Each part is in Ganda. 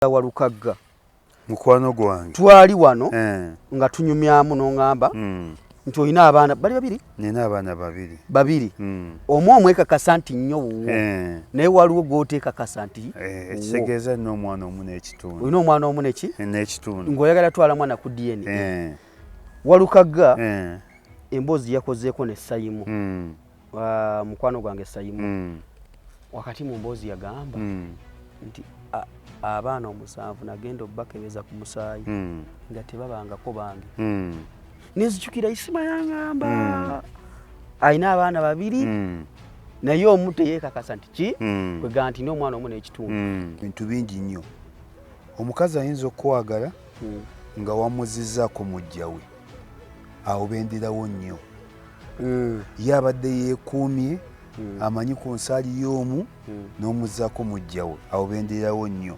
Walukagga mukwano gwange twali wano nga tunyumyamu n'ongamba nti olina abaana bali babiri. Nina abaana babiri omu omwekakasa nti nnyo wuwo naye waliwo gw'oteekakasa nti ekitegeeza nina omwana omu n'ekitundu. Olina omwana omu n'ekitundu ng'oyagala twala mwana ku DNA. Walukagga emboozi yakozeeko ne Sayimu mukwano gwange Sayimu wakati mu mboozi yagamba nti abaana 7 nagenda obbakebeza ku musaayi nga tebabangako bange. Nenzijukira Ismah yangamba alina abaana babiri naye omu teyeekakasa nti ki kwega nti n'omwana omu n'ekitundu. Bintu bingi nnyo omukazi ayinza okukwagala nga wamuzizzaako mujja we, awo benderawo nnyo. Ye abadde yeekuumye amanyi ku nsaali y'omu n'omuzzaako mujja we, awo benderawo nnyo.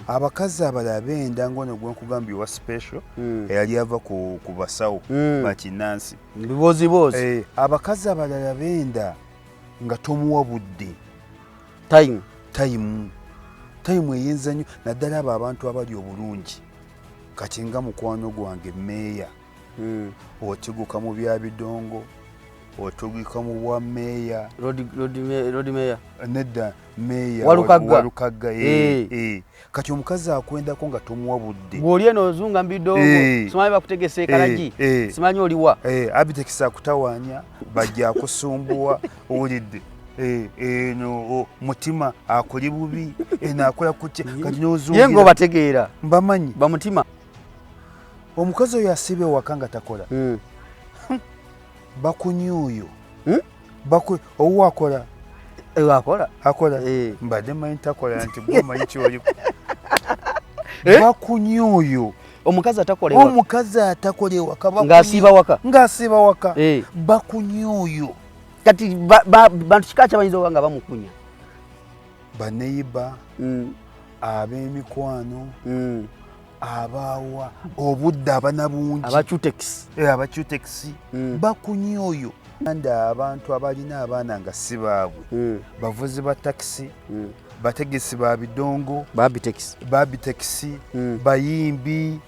Abakazi abalala benda ngono gwenkugambye wa special eyali ava ku basawo bakinansi biboozibozi. Abakazi abalala benda nga tomuwa budde tayimu eyinza nnyo naddala abo abantu abali obulungi kati nga mukwano gwange meeya otiguka mu bya bidongo otugika mu bwa meeya Road Mayor nedda meeya Walukagga. Kati omukazi akwendako nga tomuwa budde bw'oli eno ozunga mbidongo simanyi bakutegese ekalagi simanyi oliwa abitekisa akutawaanya bajja akusumbuwa owulidde eno mutima akoli bubi akola kutya kati n'ozungira ye ng'obategeera mbamanyi bamutima. Omukazi oyo asiba ewaka nga takola bakunyuuyo owo akola mbadde manyi takola nti gwomanyi kyoli bakunyuuyo omukazi atakola ewaka ng'asiiba waka bakunyuuyo. Kati bantu kika kyabayinza okuba nga bamukunya baneyiba ab'emikwano abawa obudde abanabungi abacutex bakunyuuyo. Abantu abalina abaana nga si baabwe bavuzi ba takisi bategesi ba bidongo babitaxi bayimbi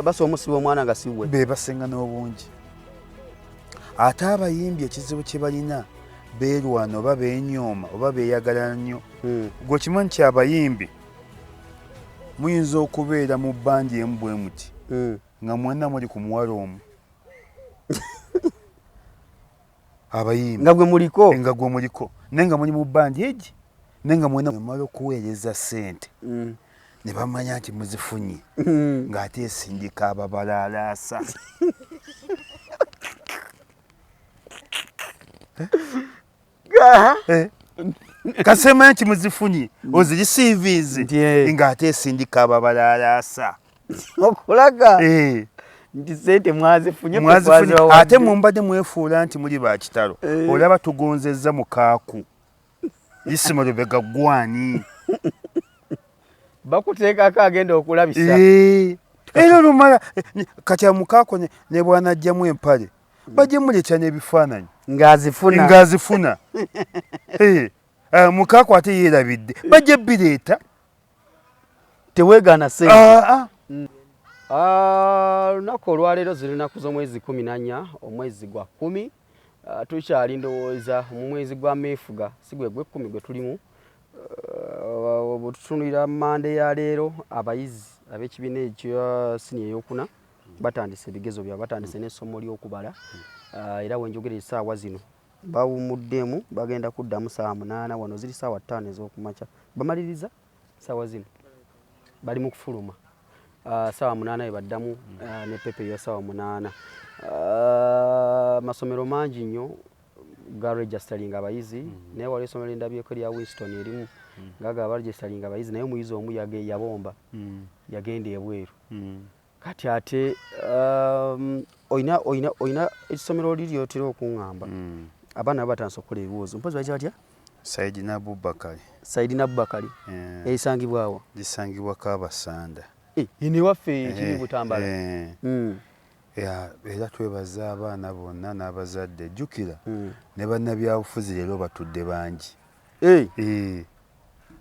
basobola omusiba omwana nga siwe be basenga n'obungi. Ate abayimbi ekizibu kye balina beerwana oba beenyooma oba beeyagala nnyo. Gwe kimanyi nti abayimbi muyinza okubeera mu bbandi emu bwe muti nga mwenna muli ku muwala omu abayimbi nga gwe muliko naye nga muli mu bbandi egi naye nga mwenna emala okuweereza ssente ne bamanya nti muzifunye ng'ate esindika ababalalaasa. Kasemanya nti muzifunye ozirisiiviizi ng'ate esindika ababalalaasa okulaga nti sente mwazifunye ate mumbadde mwefuula nti muli ba kitalo olaba tugonzezza mukaaku Ismah Lubega gwani bakuteekako agenda okulabisa era olumala kati amukaaku ne bwanajjamu empale bajje muletya n'ebifaananyi ng'azifuna mukaaku ate yeerabidde bajje bireeta teweegaana sente. Lunaku olwaleero ziri nnaku z'omwezi 14 omwezi gwa 10 tukyali ndowooza mu mwezi gwa meefuga si gwe 10 gwe tulimu. Bwetutunulira Mande ya leero abayizi ab'ekibiina ekya siniya ey'okuna batandise ebigezo byabwe batandise n'essomo ly'okubala era wenjogera essaawa zino bawumuddemu bagenda kuddamu ssaawa 8 wano ziri ssaawa 5 ez'okumakya bamaliriza ssaawa zino bali mu kufuluma ssaawa 8 baddamu ne pepe ya ssaawa 8. Amasomero mangi nnyo ga registering abayizi naye waliwo essomero lindabyeko lya Winston erimu gaga abaregistering abayizi naye omuyizi omu yabomba yagenda ebweru. Kati ate oyina essomero liri otera okuŋŋamba abaana batandise okukola ebibuuzo mpozi bayita batya Saidina Abubakari eyisangibwawo lisangibwa Kabasanda ewaffe ekiri Butambala. Era twebaza abaana bonna n'abazadde jjukira ne bannabyabufuzi leero batudde bangi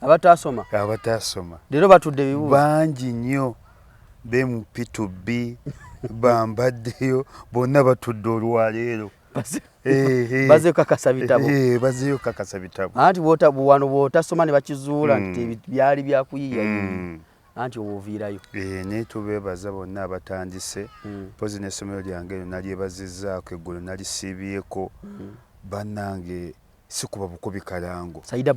abatasoma leero batudde bibuuzo bangi nnyo be mu P2B bambaddeyo bonna batudde olwaleero bazeeko kakasa bitabo bazeeyo kakasa bitabo anti wano bw'otasoma ne bakizuula nti byali byakuyiiya anti obuviirayo naye tubeebaza bonna abatandise mpozi n'essomero lyange eryo nalyebazizzaako eggulo nalisiibyeko bannange si kuba bukubi kalango Saidi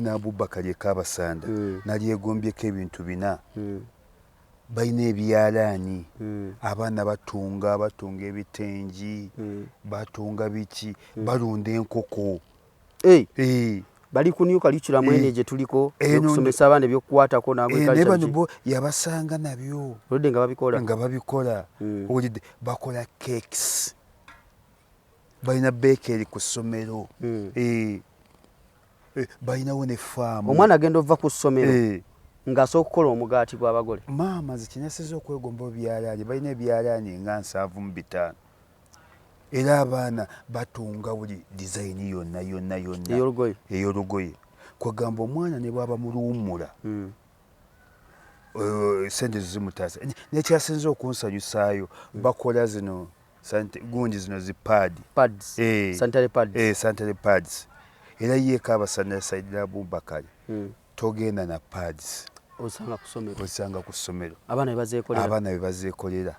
Abubakari Kabasanda nalyegombyeko ebintu bina balina ebyalaani abaana batunga ebitengi batunga biki balunda enkoko bali ku new curriculum ene gye tuliko okusomesa abaana ebyokukwatako nabo yabasanga nabyo nga babikola owulidde bakola cakes balina bakery ku ssomero balinawo ne faamu omwana agenda ova ku ssomero ng'asooka okukola omugaati gw'abagole maama zikinasiza okwegomba ebyalaani balina ebyalaani nga 75 era abaana batunga buli dizayini yonna ey'olugoye kwegamba omwana ne bwaba muluwummula sente zimutaasa nekyasinza okunsanyusaayo bakola zino gundi zino sanitary pads era ye Kabasanda Saidi Abubakari togenda na pads osanga ku ssomero abaana be bazeekolera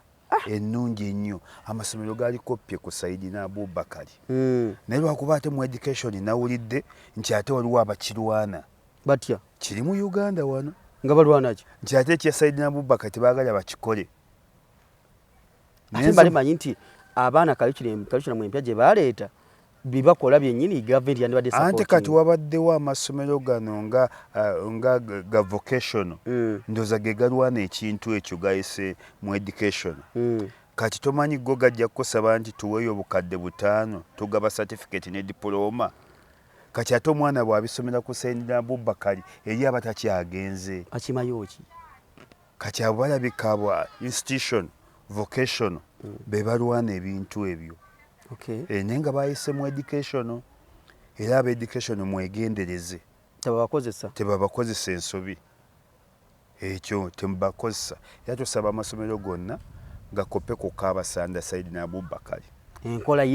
ennungi ennyo amasomero gaali koppye ku Saidi Abubakari naye lwakuba ate mu education nawulidde nti ate waliwo abakirwana batya kiri mu Uganda wano nga balwana ki nti ate ekya Saidi Abubakari tebaagala bakikole ate balimanyi nti abaana curriculum empya gye baleeta bibakola byennyini gavumenti yandibadde supporting anti kati wabaddewo amasomero gano nga ga vocational ndooza ge galwana ekintu ekyo gayise mu education kati tomanyi go gajja kukusaba nti tuweeyo obukadde 5 tugaba certificate ne diploma kati ate omwana bw'abisomera ku Saidi Abubakari eri abatakyagenze akimayo ki kati abo balabika bwa institution vocational be balwana ebintu ebyo naye nga bayise mu education era aba education mwegendereze tebabakozesa ensobi ekyo temubakozesa era tusaba amasomero gonna gakope ku Kabasanda Saidi Abubakari enkola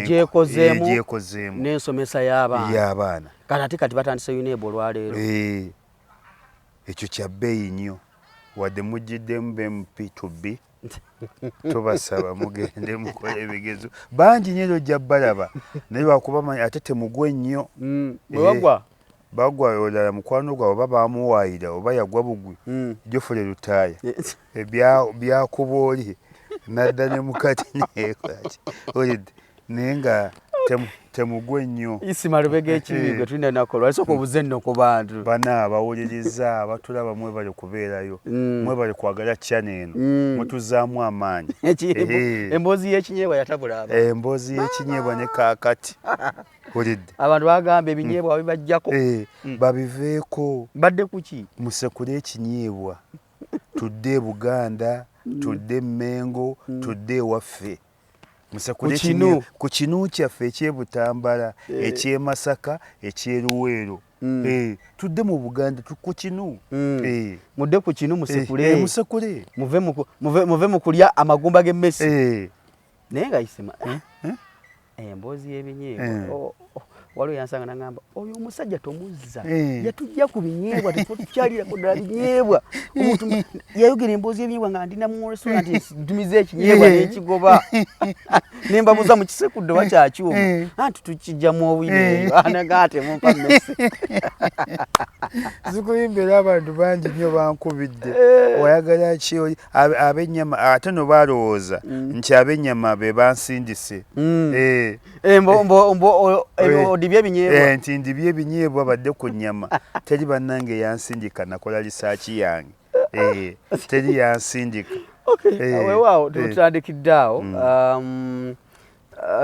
gyekozeemu n'ensomesa y'abaana kati batandise UNEB olwaleero ekyo kya bbeeyi nnyo wadde mujjiddemu be P2B tubasaba mugende mukole ebigezo bangi nnyo ojja balaba naye lwakuba ate temugwe nnyo bagwa olala mukwano gwawe oba bamuwaayira oba yagwa bugwi jofule lutaaya byakuba oli nadda ne mukati neekolaki olidde naye nga temugwe nnyo Ismah Lubega ekibigo tulina nakola alisooka obuze nno ku bantu bana abawuliriza abatulaba mwebale kubeerayo mwebale kwagala channel eno mutuzaamu amaanyi emboozi y'ekinyeebwa yatabula aba emboozi y'ekinyeebwa ne kaakati olidde abantu bagamba ebinyeebwa bibajjako babiveeko badde kuki musekule ekinyeebwa tudde Buganda tudde Mengo tudde ewaffe ku kinu kyaffe ekyebutambala ekyemasaka ekyeruweero tudde mu Buganda ku kinu mudde ku kinu musekule muve mu kulya amagumba g'emmesi naye nga Ismah emboozi y'ebinyeebwa waliwo yansanga nagamba oyo omusajja tomuzza yatujja ku binyeebwa tetukyalira kuddala binyeebwa omuntu yayogera emboozi y'ebinyeebwa nga ndina mu restaurant ntumiza ekinyeebwa n'ekigoba nembabuza mu kisekudde oba kyakyuma anti tukijjamu obwineeyo anaga temumpa mmesi zikuyimbira abantu bangi nnyo bankubidde oyagala ki ab'ennyama ate no balowooza nti ab'ennyama be bansindise ndibye ebinyeebwa nti ndibye ebinyeebwa badde ku nnyama teri bannange yansindika nakola lisaaki yange teri yansindika weewaawo tutandikidde awo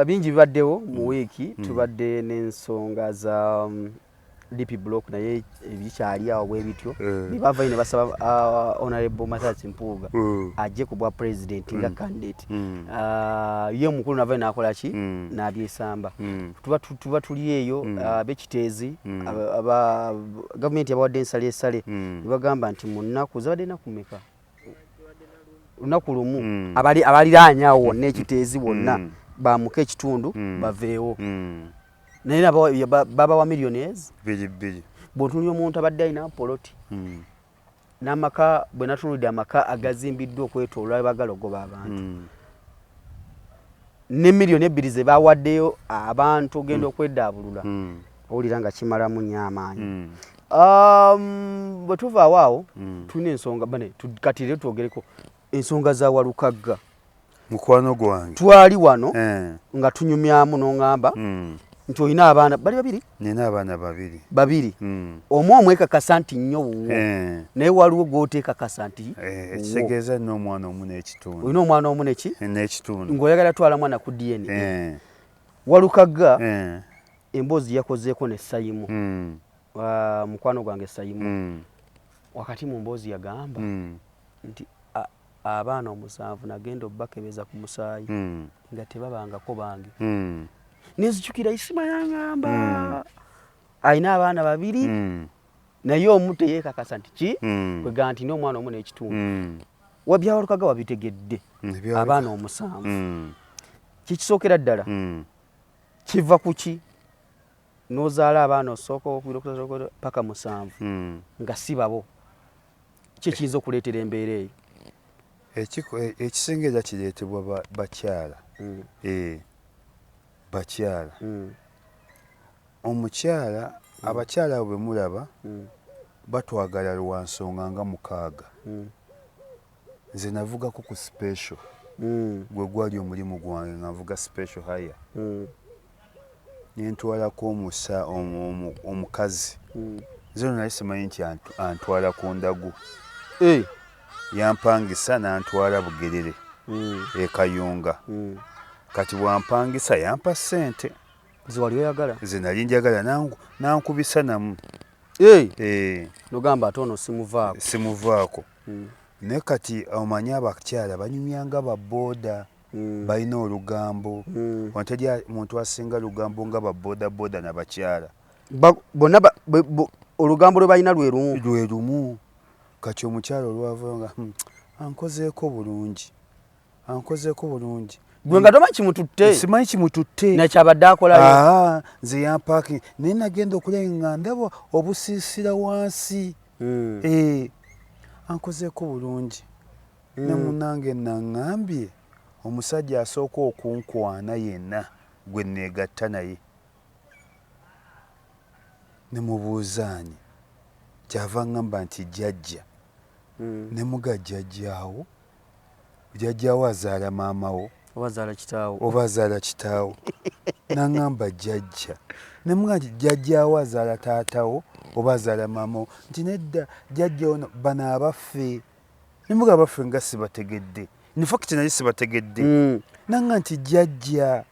bingi bibaddewo mu wiiki tubadde n'ensonga za DP block naye ebikyali awo bwe bityo ne bava ne basaba honorable Mathatsi Mpuuga ajje ku bwa president nga candidate ye mukulu nava nakola ki nabyesamba tuba tuli eyo abekiteezi aba government yabawadde ensale bagamba nti mu nnaku zabadde nakumeka lunaku lumu abaliraanyawo wonna ekiteezi bonna bamuka ekitundu baveewo naye baba wa millionaires bw'otunulira omuntu abadde alina poloti n'amaka bwe natunulidde amaka agazimbiddwa okwetooloola bagala ogoba abantu ne miliyoni 2 ze bawaddeyo abantu ogenda okwedaabulula owulira nga kimalamu nnyo amaanyi bwe tuvaawo awo tulina ensonga kati leero twogereko ensonga za Walukagga mukwano gwange twali wano nga tunyumyamu n'oŋŋamba nti olina abaana bali babiri nina abaana babiri omu omwekakasa nti nnyo wuwo naye waliwo gw'oteekakasa nti ekitegeeza nina omwana omu n'ekitundu olina omwana omu n'ekitundu ng'oyagala twala mwana ku DNA Walukagga emboozi yakozeeko ne Sayimu mukwano gwange Sayimu wakati mu mboozi yagamba nti abaana 7 nagenda obbakebeza ku musaayi nga tebabangako bange nenzijukira Ismah yaŋŋamba alina abaana 2 naye omu teyeekakasa nti ki kwega nti n'omwana omu n'ekitundu wabya Walukagga wabitegedde abaana 7 kikisookera ddala kiva ku ki n'ozaala abaana osooka paka 7 nga sibabo ki ekiyinza okuleetera embeera eyo ekisinga kireetebwa bakyala bakyala omukyala abakyala abo bwe mulaba batwagala lwa nsonga nga 6 nze navugako ku special gwe gwali omulimu gwange nga nvuga special haya nentwalako omukazi nze no naye simanyi nti antwala ku ndagu yampangisa n'antwala Bugerere Kayunga kati bwampangisa yampa ssente ze wali oyagala ze nali njagala nankubisa namu nogamba ate ono simuvaako naye kati omanyi abakyala banyumyanga babooda balina olugambo wantajja muntu asinga lugambo nga babooda nabakyala bonna olugambo lwe balina lwe lumu kati omukyala olwava nga ankozeeko bulungi gwe nga tomanyi kimututte simanyi kimututte nakyabadde akolayo nze yampaaki naye nagenda okulaba nga ndaba obusiisira wansi ankozeeko bulungi ne munnange naŋŋambye omusajja asooka okunkwana yenna gwe neegatta naye ne mubuuzaanyi kyava ŋŋamba nti jjajja ne muga jjajjaawo azaala maamawo oba azaala kitaawo naŋŋamba jjajja ne muga nti jjajjaawo azaala taatawo oba azaala maamawo nti nedda jjajja ono bano abaffe ne muga abaffe nga sibategedde infakiti naye sibategedde naŋŋa nti jjajja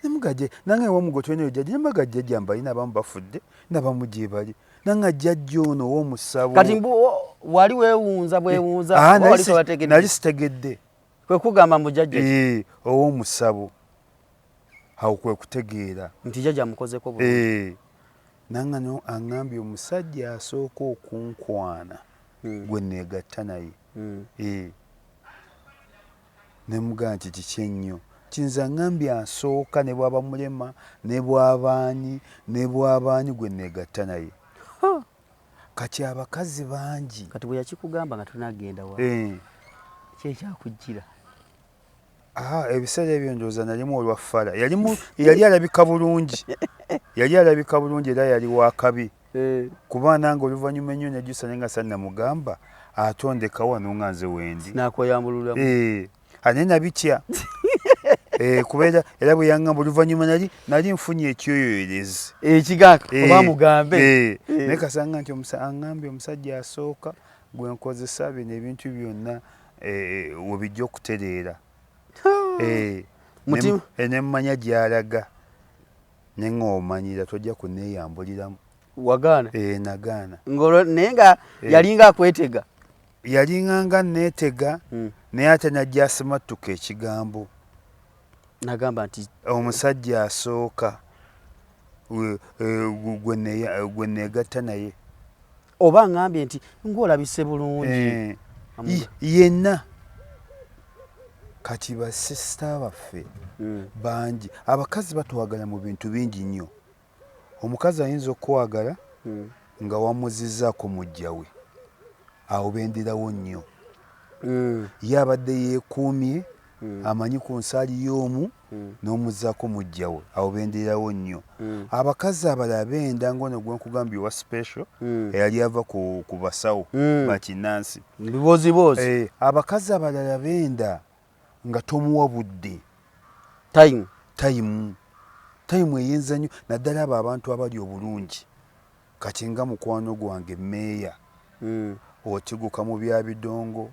ne muga nange ewamugotoneyo jjajja ne muga jjajja mbalina abamu bafudde n'abamu gye bali naŋŋa jjajja ono ow'omusabo kati wali weewunza nali sitegedde kwe kugamba mu jjajja ow'omusabo awo kwe kutegeera nti jjajja amukozeko bulungi naŋŋa aŋŋambye omusajja asooka okunkwana gwe neegatta naye ne mugaa nti kiki ennyo kinza aŋŋambye asooka ne bwaba mulema ne bwabaanyi gwe neegatta naye kati abakazi bangi kati bwe yakikugamba nga tunagenda wa kyekyakujjira ebiseera ebyo ndowooza nalimu olwaffala yali alabika bulungi era yali wakabi kuba nange oluvannyuma ennyo nejjusa naye nga sannamugamba atondeka wano nga nze wendi nakweyambululamu ane nabitya kubeera era bwe yaŋŋamba oluvannyuma nali nfunye ekyoyoyerezi ekigaka oba mugambe naye kasanga nti aŋŋambye omusajja asooka gwe nkozesa bino ebintu byonna webijja okutereera nemmanya gy'alaga ne ng'omanyira tojja kuneeyambuliramu wagaana nagaana ngolo nenga yalinga akwetega yalinganga neetega naye ate najja asimattuka ekigambo nagamba nti omusajja asooka gwe neegatta naye oba ngambye nti ng'olabise bulungi yenna kati basisita baffe bangi abakazi batwagala mu bintu bingi nnyo omukazi ayinza okwagala nga wamuzizzaako mujja we awo bendirawo nnyo ye abadde yeekuumye amanyi ku nsaali y'omu n'omuzzaako mujja we awo bendirawo nnyo abakazi abalala benda ngono gwe nkugambye wa special eyali ava ku basawo bakinansi biboozibozi abakazi abalala benda nga tomuwa budde tayimu eyinza nnyo naddala abo abantu abali obulungi kati nga mukwano gwange meeya otiguka mu bya bidongo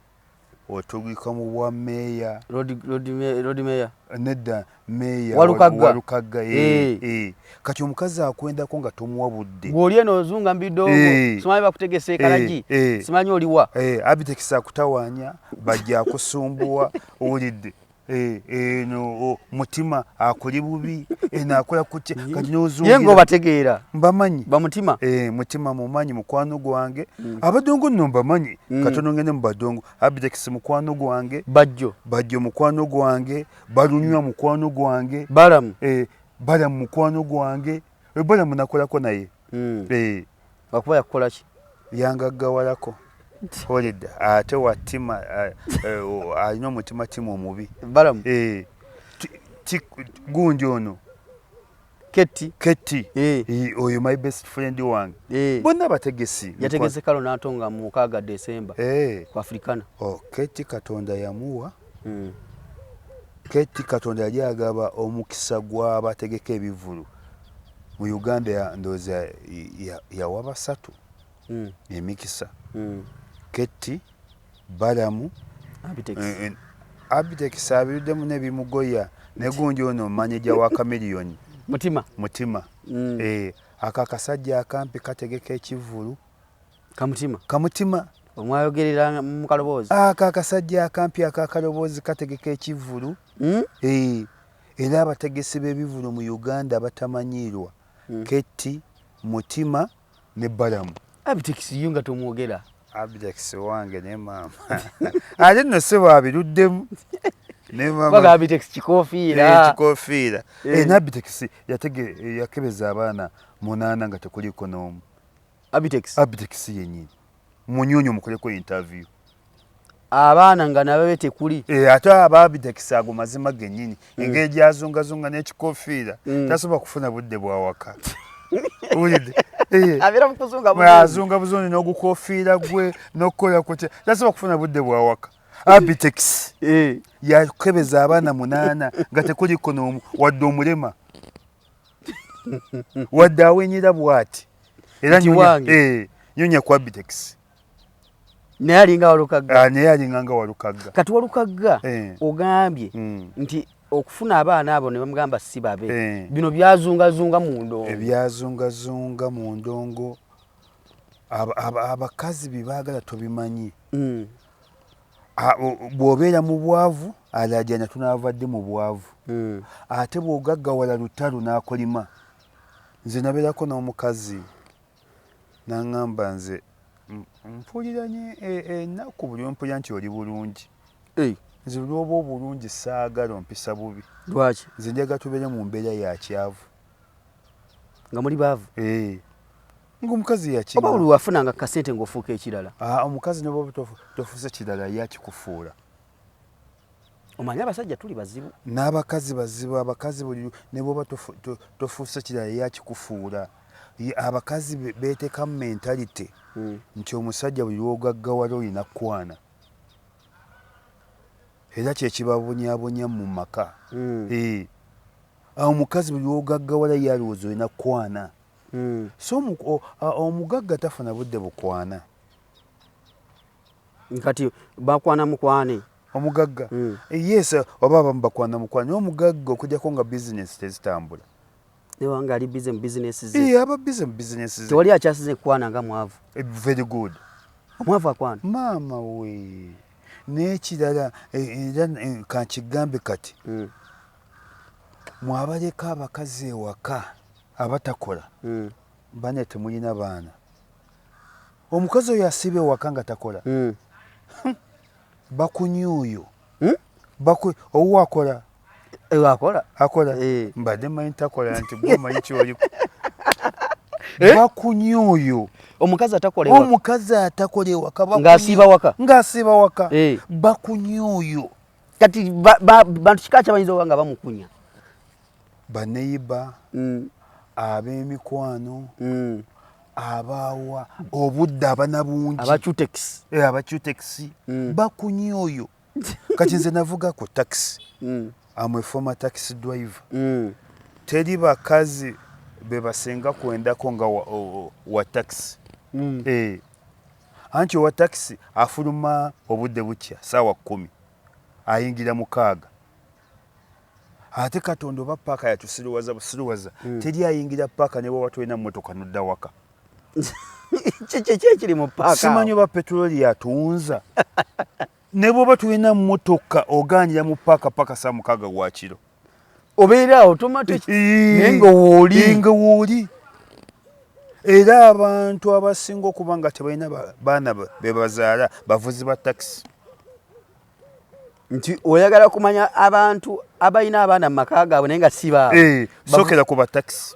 otugika mu bwa meeya Lord Mayor nedda meeya Walukagga kati omukazi akwendako nga tomuwa budde gw'oli eno ozunga mu bidongo simanyi bakutegesa ekalagi simanyi oliwa abitekisa akutawaanya bajja akusumbuwa owulidde no mutima akuli bubi akola kutya kati n'ozuugira ye ng'obategeera mbamanyi bamutima mutima mumanyi mukwano gwange abadongo nno mbamanyi katono ngende mu badongo abitekisi mukwano gwange bajjo mukwano gwange balunywa mukwano gwange balamu mukwano gwange balamu nakolako naye akuba yakukola ki yangaggawalako olidde ate watima alina omutima tima omubi balamu gundi ono Ketti oyo my best friend wange bonna bategesi yategese kalo n'atonga mu 6 Desemba ku Africana Ketti Katonda yamuwa Ketti Katonda yali agaba omukisa gw'abategeka ebivulu mu Uganda ndowooza yawa basatu emikisa Ketti balamu abitekisa abiruddemu n'ebimugoya ne gundi ono manager wa Chameleon mutima akakasajja akampi kategeka ekivulu kamutima omwayogerera mu kaloboozi akakasajja akampi akakaloboozi kategeka ekivulu era abategesi b'ebivulu mu Uganda batamanyiirwa Ketti mutima ne balamu abitekisi yo nga tomwogera abitekisi wange ne maama ate nno sebo abiruddemu Abitekisi kikofiira n'abitekisi yakebeza abaana 8 nga tekuliko n'omu abitekisi yennyini munyonyo mukoleko interview abaana nga nababe tekuli ate ababitekisi ago mazima gennyini engeri gyazungazunga n'ekikofiira tasobola kufuna budde bwawaka azunga buzoni n'ogukofiira gwe n'okukola kutya tasobola kufuna budde bwawaka Abitex yakebeza abaana 8 nga tekuliko n'omu wadde omulema wadde awenyera bw'ati era nyonya ku Abitex naye alinga Walukagga kati Walukagga ogambye nti okufuna abaana abo ne bamugamba sibabe bino byazungazunga mu ndongo abakazi bibaagala tobimanyi bw'obeera mu bwavu alajana tunaavadde mu bwavu ate bw'ogaggawala lutalu n'akolima nze nabeerako n'omukazi n'aŋŋamba nze mpuliranye ennaku buli ompulira nti oli bulungi nze lwoba obulungi saagala ompisa bubi lwaki nze njagala tubeere mu mbeera ya kyavu nga muli baavu ng'omukazi yakima oba buli wafunanga kasente ng'ofuuka ekirala omukazi ne bwoba tofuuse kirala yakikufuula omanyi abasajja tuli bazibu n'abakazi bazibu abakazi buli ne bwoba tofuuse kirala yakikufuula abakazi beetekamu mentalite nti omusajja buli lwogaggawala olina kwana era kyekibabonyaabonya mu maka omukazi buli lwogaggawala yalowooza olina kwana so omugagga tafuna budde bukwana nkati bakwana mukwane omugagga yes oba abamu bakwana mukwana naye omugagga okugyako nga bizinesi tezitambula Newa nga ali busy mu business ze. Aba busy mu business ze. Tewali akyasize kwana nga mwavu. Very good. Omwavu akwana. Mama we. N'ekirala era kankigambe kati. Mwabaleka abakazi ewaka abatakola. Bane temulina baana. Omukazi oyo asiba ewaka nga takola. Bakunyuuyo. Owo akola. Akola. Mbadde manyi takola nti gwe manyi kyoli. Bakunyuuyo. Omukazi atakola ewaka. Omukazi atakola ewaka. Ng'asiba waka. Bakunyuuyo. Kati bantu kika kyabayinza okuba nga bamukunya. Baneyiba. Ab'emikwano. Abaawa. Obudde abana bungi. Abacutex. Bakunyuuyo. Kati nze navuga ku taxi. I'm a former taxi driver. Teri bakazi be basenga kwendako nga wa taxi. Anti wa taxi afuluma obudde bukya saawa 10 ayingira mukaaga. Ate Katonda oba paaka yatusiruwaza teri ayingira paaka ne bwe tulina mmotoka nodda waka. Kiri mu paaka. Simanyi oba petroli yatunza. Ne bw'oba tulina mmotoka oganjira mu paaka saa mukaaga gwa kiro. Obeera automatic nenga wooli. Era abantu abasinga okuba nga tebalina baana be bazaala bavuzi ba taxi. Nti oyagala kumanya abantu abalina abaana mu maka gaabwe naye nga si baabwe. Sookera ku ba taxi.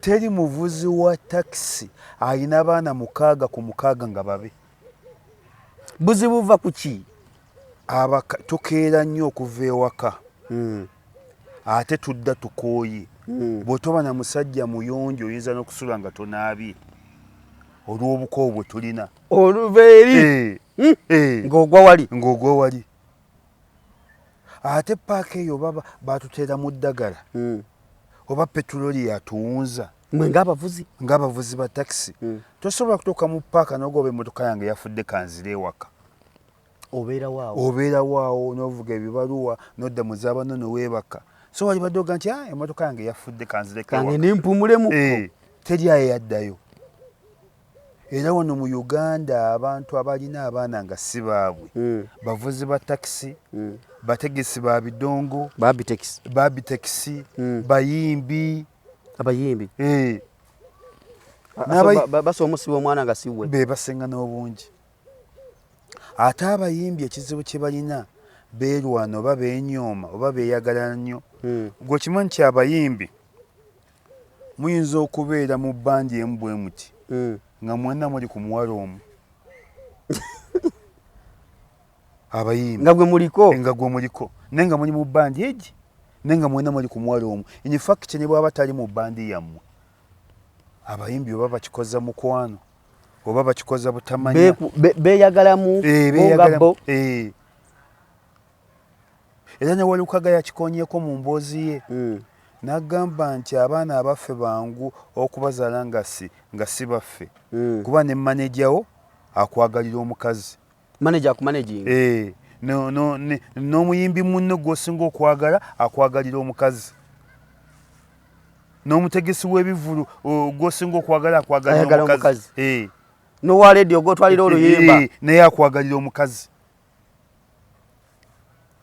Teri muvuzi wa taxi alina abaana 6 ku 6 nga babe. Buzibu buva ku ki? Tukeera nnyo okuva ewaka. Ate tudda tukooye. Bw'otoba na musajja muyonjo oyinza n'okusula nga tonaabye olw'obukoowu bwe tulina. Oluva eri ng'ogwa wali. Ate paaka eyo baba batuteera mu ddagala. Oba petroli yatuwunza. Mwe ng'abavuzi ba taxi. Tosobola kutuuka mu paaka n'ogoba emmotoka yange yafudde kanzira ewaka. Obeera waawo n'ovuga ebibaluwa n'odda mu zaabano ne weebaka. So wali baddoga nti emmotoka yange yafudde kanzira kange nimpumulemu. Teri aye yaddayo. Era wano mu Uganda abantu abalina abaana nga si baabwe. Bavuzi ba taxi. Bategesi ba bidongo. Babi taxi. Bayimbi. Abayimbi. Basa omusiba omwana nga siwe. Be basenga n'obungi. Ate abayimbi ekizibu kye balina beerwana oba beenyooma oba beeyagala nnyo. Gwe kimanyi nti abayimbi muyinza okubeera mu bbandi emu bwe muti nga mwenna muli ku muwala omu. Abayimbi nga gwe muliko naye nga muli mu bbandi egi naye nga mwenna muli ku muwala omu. In fact ne bw'aba tali mu bbandi yammwe abayimbi oba bakikoza mukwano oba bakikoza butamanya beeyagalamu bo. Era ne Walukaga yakikonyeeko mu mboozi ye n'agamba nti abaana abaffe bangu okubazaala nga si baffe kuba ne manejawo akwagalira omukazi. Manager akumanaging. N'omuyimbi munno gw'osinga okwagala akwagalira omukazi. N'omutegesi w'ebivulu gw'osinga okwagala akwagalira omukazi. N'owa radio gw'otwalira oluyimba naye akwagalira omukazi.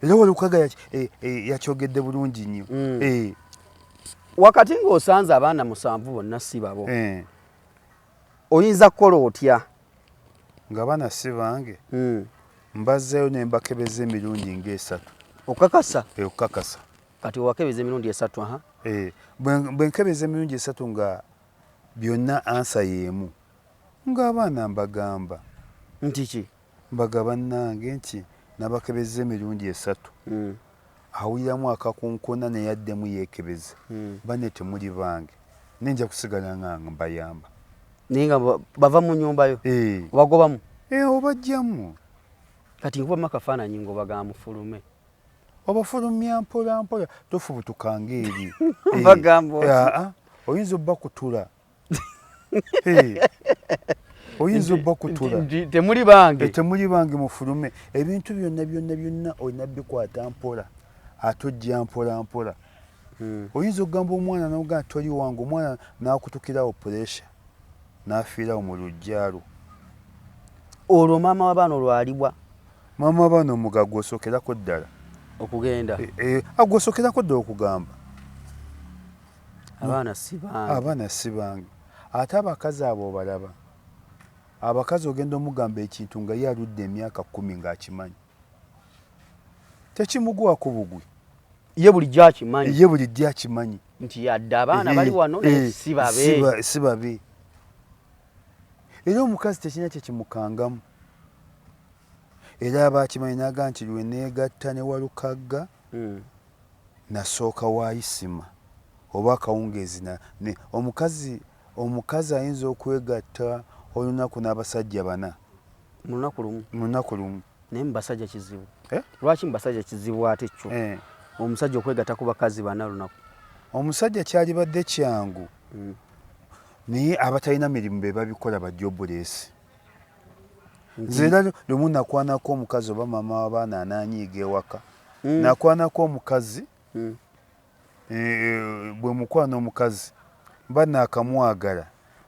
Era Walukaga yakyogedde bulungi nnyo. Wakati ng'osanze abaana 7 bonna si babo. Oyinza kukola otya? Ng'abaana si bange. Mbazzeeyo ne mbakebeza emirundi ng'esatu. Okakasa? Okakasa. Kati wakebeza emirundi esatu aha? Bwe nkebeza emirundi esatu nga byonna ansa y'emu. Ng'abaana mbagamba. Nti ki? Mbagaba nange nti nabakebeza emirundi esatu. Awuliramu akakunkuna ne yaddemu yeekebeza. Bane temuli bange. Ninja kusigala nga mbayamba. Ninga bava mu nnyumba yo? Wagobamu? Obajjamu. Kati nkuba makafaananyi ng'obaga mufulume. Obafulumya mpola mpola tofubutukanga eri. Bagamba oyinza obba kutula. Oyinza obba kutula. Temuli bange mufulume. Ebintu byonna olina bikwata mpola. atujja mpola mpola. Oyinza okugamba omwana n'ogamba toli wange, omwana n'akutukirawo puresha n'afiirawo mu lujjalo. Olwo maama w'abaana olwo alibwa. Maama w'abaana omuga gw'osookerako ddala okugenda. Gw'osookerako ddala okugamba. Abaana si bange. Abaana si bange. Ate abakazi abo obalaba. Abakazi ogenda omugamba ekintu nga ye aludde emyaka 10 ng'akimanyi. Tekimugwako bugwi. Ye bulijjo akimanyi. Ye bulijjo akimanyi. Nti yadde abaana bali wano sibabe. Sibabe. Era omukazi tekina kye kimukangamu. Era abakimanyi n'agamba nti lwe neegatta ne Walukagga nasooka wa Ismah oba akawungeezi. Omukazi ayinza okwegatta olunaku n'abasajja 4 mu lunaku lumu. Naye mu basajja kizibu. Lwaki mu basajja kizibu ate kyo? Omusajja okwegatta ku bakazi 4 lunaku. Omusajja kyalibadde kyangu. Naye abatalina mirimu be babikola ba jobless. Nze era lumu nakwanako omukazi oba maama w'abaana ananyiiga ewaka. Nakwanako omukazi bwe mukwana omukazi mba naakamwagala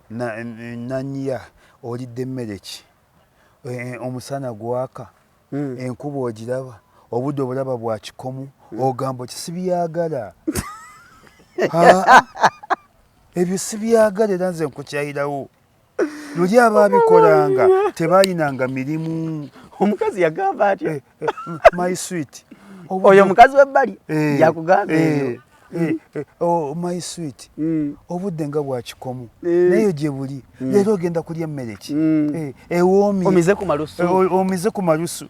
nanya olidde emmere ki, omusana gwaka, enkuba ogiraba, obudde obulaba bwa kikomu, ogamba ki sibyagala. Ebyo sibyagala era nze nkukyayirawo. Luli abaabikolanga tebaayinanga mirimu. Omukazi yagamba atya? My sweet. Oyo omukazi w'ebbali yakugamba ebyo. My sweet. Obudde nga bwa kikomu. Naye gye buli. Leero ogenda kulya emmere ki? Ewoomi. Omize ku malusu. Omize ku malusu.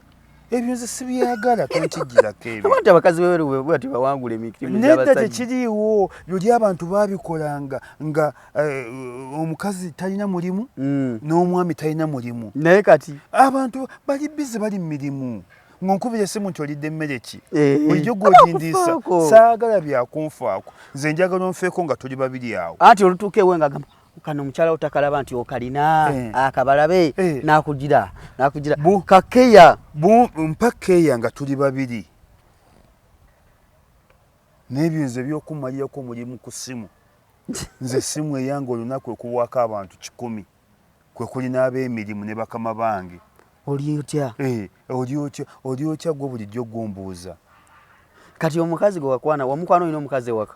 Ebyo nze sibyagala tonkijjirako ebyo. Abantu abakazi beeru bwe tebawangula emikirimu gy'abasajja. Nedda tekiriiwo. Luli abantu baabikolanga nga omukazi talina mulimu n'omwami talina mulimu. Naye kati abantu bali bize bali mu mirimu. Ng'onkubira essimu nti olidde emmere ki? Bulijjo gw'ogindiisa. Saagala byakunfaako. Nze njagala onfeeko nga tuli babiri awo. Anti olutuuka ewe ng'agamba kano omukyala otakalaba nti okalina akabalabe n'akugira kakeya mpa keya nga tuli babiri. N'ebyo nze by'okumalirako omulimu ku ssimu. Nze essimu eyange olunaku ekuwako abantu 10 kwe kuli n'ab'emirimu ne bakama bange. Oli otya? Oli otya gwe bulijjo gw'ombuuza. Kati omukazi gwe wakwana wamukwana olina omukazi ewaka?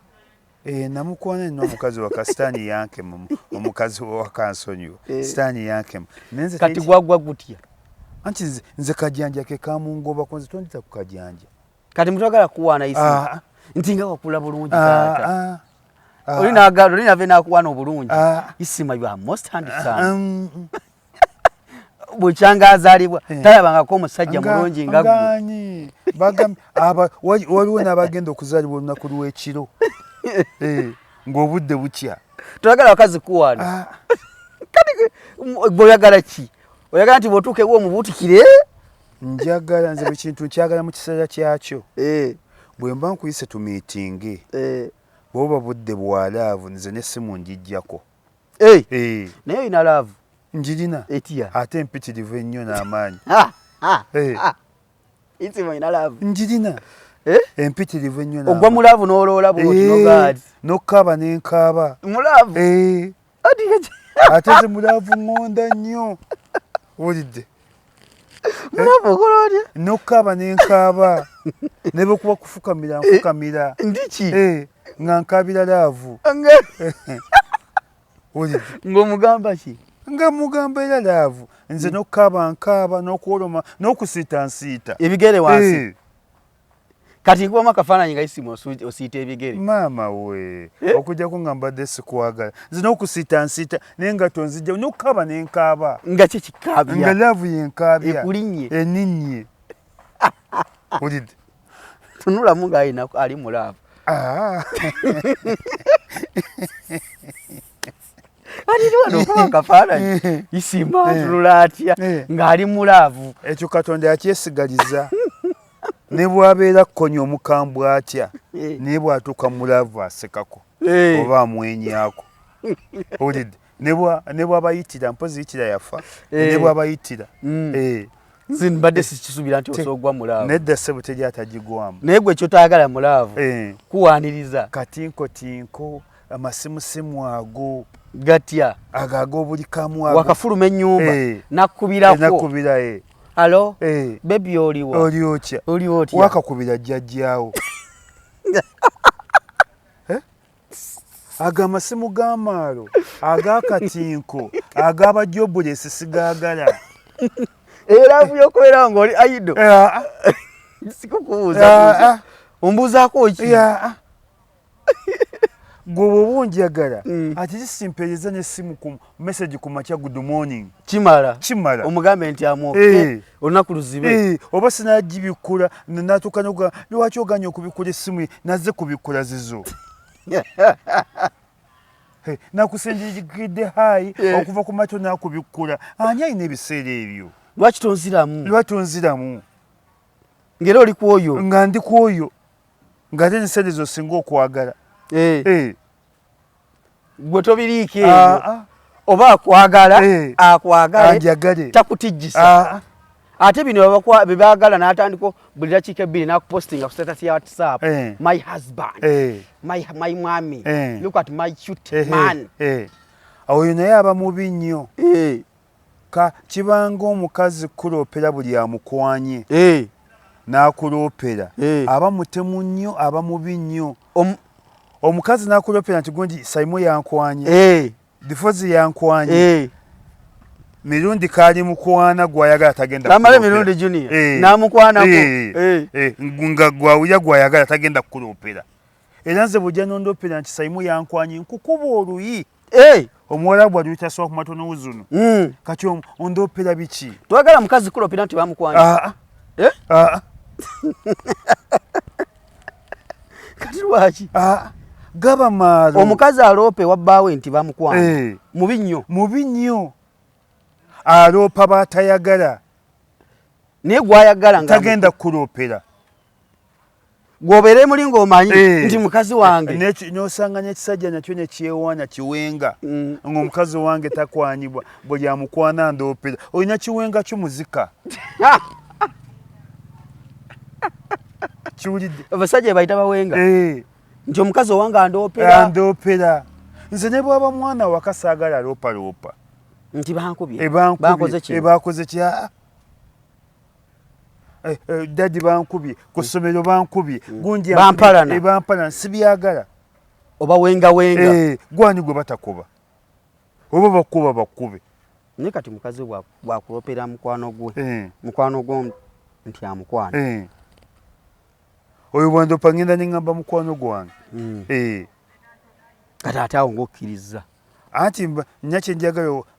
Namukwana nina omukazi waka sitaani yankemu. Omukazi waka nsonyiwa. Sitaani yankemu. Kati gwagwa gutya? Anti nze kajjanja ke kamungobako, nze tondita ku kajjanja. Kati mutwagala kuwaana Ismah? Nti nga wakula bulungi taata. Oli nave nakuwaana obulungi. Ismah you are most handsome. Bukyanga azaalibwa talabangako omusajja mulungi nga gwe. Waliwo n'abagenda okuzaalibwa olunaku lw'ekiro ng'obudde bukya. Toyagala bakazi kuwaana. Kati bw'oyagala ki? Oyagala nti bw'otuuka ewo omubuutikire? Njagala nze buli kintu nkyagala mu kiseera kyakyo. Bwe mba nkuyise tumiitinge bw'oba budde bwa laavu nze n'essimu njijjako. Naye olina laavu? Njirina. Etya? Ate empitirivu ennyo n'amaanyi. Ismah olina laavu? Njirina. Empitirivu ennyo n'amaanyi. Ogwa mu laavu n'oloola bw'oti n'ogaadi? N'okkaaba ne nkaaba. Mu laavu? Ate ze mu laavu ŋŋonda nnyo. Wulidde? Mu laavu okola otya? N'okkaaba ne nkaaba. Ne bwe kuba kufukamira nfukamira. Ndiki? Nga nkaabira laavu. Wulidde? Ng'omugamba ki? Nga mugamba era laavu. Nze n'okkaaba nkaaba n'okuwoloma n'okusiita nsiita. Ebigere wansi? Kati nkubamu akafaananyi nga Ismah osiita ebigere? Maama we okujjako nga mbadde sikwagala. Nze n'okusiita nsiita naye nga tonzijja n'okkaaba ne nkaaba. Nga ki kikaabya? Nga laavu ye nkaabya. Ekulinnye? Eninnye. Wulidde? Tunulamu ng'alina ali mu laavu. Ati wano akafaananyi Ismah atunula atya ng'ali mu laavu. Ekyo Katonda yakyesigaliza. Ne bw'abeera kkonya omukambwe atya naye bw'atuuka mu laavu asekako oba amwenyaako. Owulidde? Ne bw'abayitira mpozi yitira yafa. Ne bw'abayitira Zin badde sikisubira nti osogwa mulaavu. Nedda ssebo teri atagigwamu. Naye gwe kyotayagala mulaavu. Kuwaaniriza. Katinko amasimusimu ago. Gatya. Agago buli kamu ago. Wakafuluma ennyumba. Nakubirako. Nakubira Alo? Baby oliwa. Oliotya. Oliotya. Wakakubira jjajjaawo. Agamasimu g'amaalo, ag'akatinko, ag'abajobule sisigagala. Era byokwera ng'oli aido. Sikukubuuza. Ombuuzaako ki? Gwe obunjagala ati kisimpereza n'essimu ku message ku makya good morning. Kimala. Omugambe nti amwoke olunaku luzibe. Oba sinagibikula natuuka noga lwaki oganya okubikula essimu nazze kubikula zizo. Nakusenjigidde hayi okuva ku mato nakubikula. Ani alina ebiseera ebyo? Lwaki tonziramu? Lwaki tonziramu? Ngera oli kwoyo. Nga ndi kwoyo. Nga ate enseera ezo singa okwagala. Gwe tobiriiko eyo. Oba akwagala, akwagale, takutijjisa. Ate bino bye baagala n'atandika buli dakiika ebbiri n'akupostinga ku status ya WhatsApp. My husband, my mwami, look at my cute man. Oyo naye aba mubi nnyo. Kibanga omukazi kuloopera buli amukwanye. N'akuloopera. Aba mutemu nnyo, aba mubi nnyo. Omukazi n'akuloopera nti gundi Simon yankwanye. Difozi yankwanye. Mirundi kali mukwana gwayagala tagenda Kamale Mirundi Junior namukwanako nga gwawuya gwayagala tagenda kuloopera. Era nze bujja nondopera nti Simon yankwanye nkukuba oluyi. Omuwala bwa luyita swa ku matono uzunu. Kati ondopera biki? Twagala mukazi kuloopera nti bamukwanye. Kati lwaki? Gaba maalo. Omukazi aloope wabbaawe nti bamukwanye. Mubi nnyo. Mubi nnyo. Aloopa baatayagala. Naye gwayagala nga tagenda kuloopera. Gwobeere muli ng'omanyi nti mukazi wange. N'osanga n'ekisajja nakyo ne kyewaana kiwenga. Ng'omukazi wange takwanyibwa buli amukwana ndoopera. Olina kiwenga kimuzika. Kiwulidde. Abasajja bayita bawenga. Nti omukazi owange andoopera. Andoopera. Nze ne bw'aba mwana waka saagala loopaloopa. Nti bankubye. Bakoze ki? Bakoze ki? Daddy bankubye. Ku ssomero bankubye. Gundi bampalana. Bampalana sibyagala. Oba wenga. Gwani gwe batakuba. Oba bakuba bakube. Naye kati mukazi bwakuloopera mukwano gwe. Mukwano gwo nti amukwana. Oyo bwandopa ngenda n'engamba mukwano gwange. Kati ate awo ng'okkiriza. Anti nnya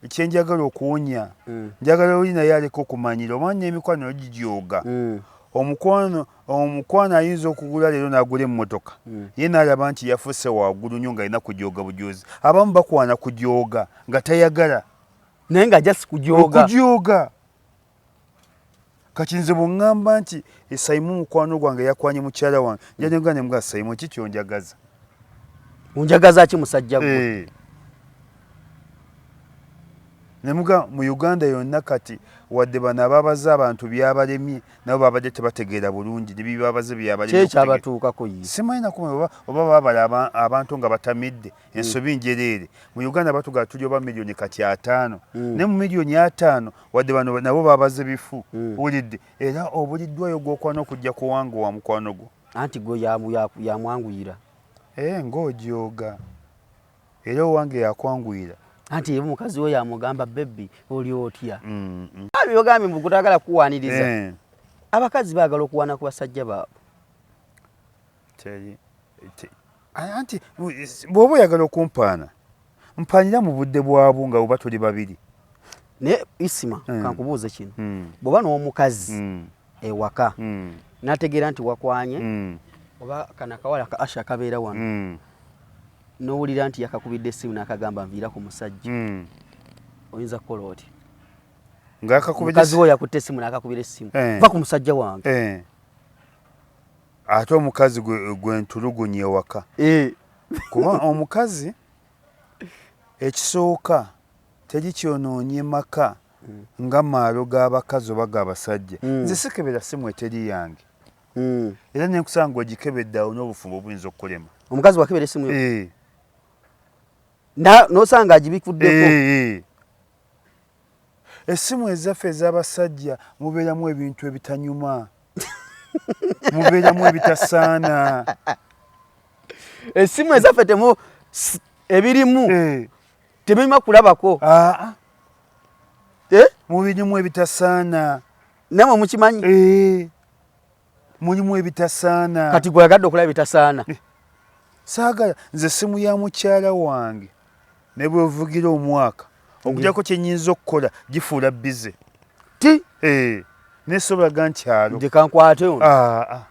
kyenjagala okuwonya. Njagala oli naye aleka okumanyira oba n'emikwano gigyoga. Omukwano ayinza okugula leero n'agula emmotoka. Ye n'alaba nti yafuuse waggulu nnyo ng'alina kujooga bujozi. Abamu bakwana kujooga nga tayagala. Naye nga just kujooga. Kati nze bw'ŋŋamba nti Simon mukwano gwange yakwanye mukyala wange. Njagala ne mga Simon ki kyonjagaza? Onjagaza ki musajja gwe? Nemuga mu Uganda yonna kati wadde bano ababaza abantu byabalemye nabo babadde tebategeera bulungi nebibabaze byabalemye. Kyeki abatuukako ye. Simanyi nakuma oba babala abantu nga batamidde ensobi njereere. Mu Uganda batugala tuli oba milioni kati 5. Ne mu milioni 5 wadde bano nabo babaze bifu. Wulidde era obuliddwayo gw'okwana okujja ku wangu wa mukwano gwo. Anti gwe yamwanguyira. Ng'ojooga. Era owange yakwanguyira. Anti yewe mukazi we yamugamba baby oli otya. Abyogambe mbugutagala kuwaniriza. Abakazi baagala okuwana ku basajja baabwe. Anti bw'oba oyagala okumpaana mpanira mu budde bwabwo nga buba tuli babiri. Ne Ismah kankubuuze kino. Bw'oba n'omukazi ewaka n'ategeera nti wakwanye oba kanakawala ka Asha kabeera wano. N'owulira nti yakakubidde essimu n'akagamba nviira ku musajja. Oyinza kukola oti? Mukazi we yakutte essimu n'akakubira essimu. Va ku musajja wange. Ate omukazi gwe ntulugunye ewaka. Kuba omukazi ekisooka teri kyonoonye maka nga maalo g'abakazi oba g'abasajja nze sikebera simu eteri yange era nenkusanga ogikebedde awo n'obufumbo buyinza okukulema. Omukazi wakebera essimu yo n'osanga agibikuddeko. Essimu ezaffe ez'abasajja mubeeramu ebintu ebitanyuma mubeeramu ebitasaana. Essimu ezaffe temu ebirimu tebirima kulabako. Mubirimu ebitasaana. Namwe mukimanyi? Mulimu ebitasaana. Kati gwe yagadde okulaba ebitasaana. Saagala nze essimu ya mukyala wange ne bwevugira omwaka okujjako kye nnyinza okukola gifuula bize. Ti? Nesobola ga nkyalo. Nze kankwate ono.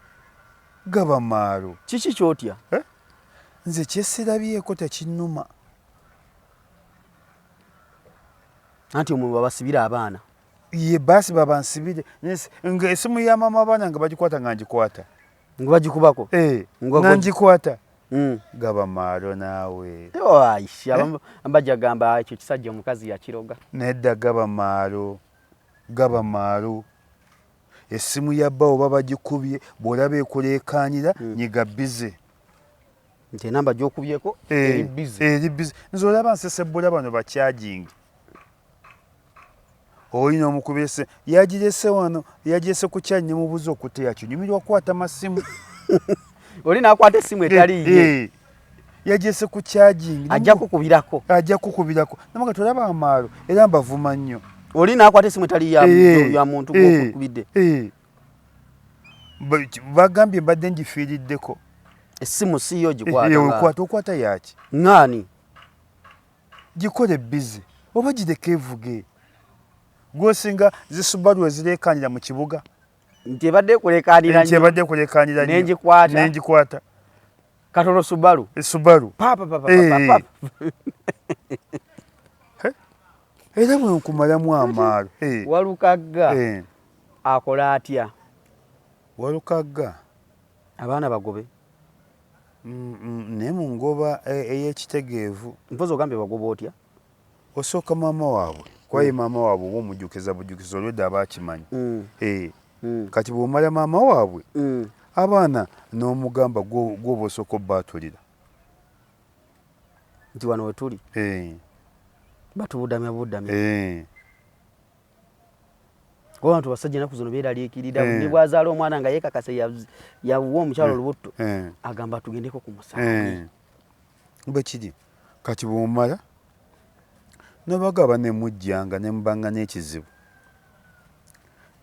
Gaba maalo. Kiki kyotya? Nze kyesirabyeko tekinnuma. Anti omwe babasibira abaana. Ye basi baba nsibire. Nga essimu ya mama abaana nga bagikwata nga ngikwata. Nga bagikubako? Nga ngikwata. Gaba maalo naawe. Aisha ambajja gamba ekyo kisajja omukazi yakiroga. Nedda gaba maalo. Gaba maalo. Essimu ya bbawo baba bagikubye bw'olaba ekuleekaanira nyiga bize. Nti enamba gy'okubyeko eri bize. Eri bize. Nze olaba nsesebula bano bakyajingi. Oyina omukubise yagirese wano yagirese ku kyanyi mubuzo okuteya kinyumirwa kwata masimu. Oli nakwata essimu etaliiye. Yagirese ku charging. Ajja kukubirako. Ajja kukubirako. Namaga tolaba amaalo era mbavuma nnyo. Oli nakwata essimu etali ya muntu gw'okukubidde. Bagambye mbadde ngifiiriddeko. Essimu si yo gikwata. Okwata yaki? Ng'ani? Gikole bize. Oba gireke evuge. Gwosinga zisubalu ezireekaanira mu kibuga. Nti ebadde kuleekaanira nnyo. Nti ebadde kuleekaanira nnyo. Nengikwata. Katono Subaru. Subaru. Papa. Era bwe nkumalamu amaalo. Walukagga akola atya? Walukagga abaana bagobe. Naye mu ngoba ey'ekitegeevu. Mpozi ogambye bagoba otya? Osooka maama waabwe. Kwaye maama waabwe w'omujukiza bujukiza olwedda abakimanyi. Kati bw'omala maama waabwe abaana n'omugamba gw'oba osooka obbaatulira. Nti wano we tuli. Batubudamya. Abantu basajja ennaku zino beeraliikirira ne bw'azaala omwana nga yeekakase yawwa omukyalo olubuto agamba tugendeko ku musango. Bwe kiri kati bw'omala n'obagaba ne mujjanga ne mubanga n'ekizibu.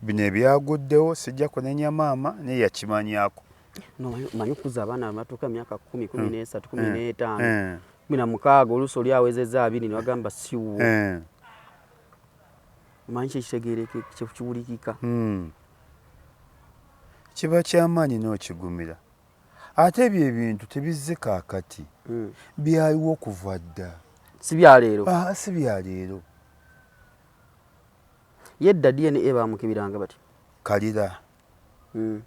Bino ebyaguddewo sijja kunenya maama naye yakimanyako. Manyi okuza abaana abatuuka emyaka 10, 13, 15, 16 oluusi oli awezezza 20 ne bagamba siwo. Manyi kyekitegeereka kiwulikika. Kiba kyamaanyi n'okigumira. Ate ebyo ebintu tebizze kaakati. Byaliwo okuva dda. Si bya leero. Si bya leero. Yedda DNA baamukebiranga bati. Kalira.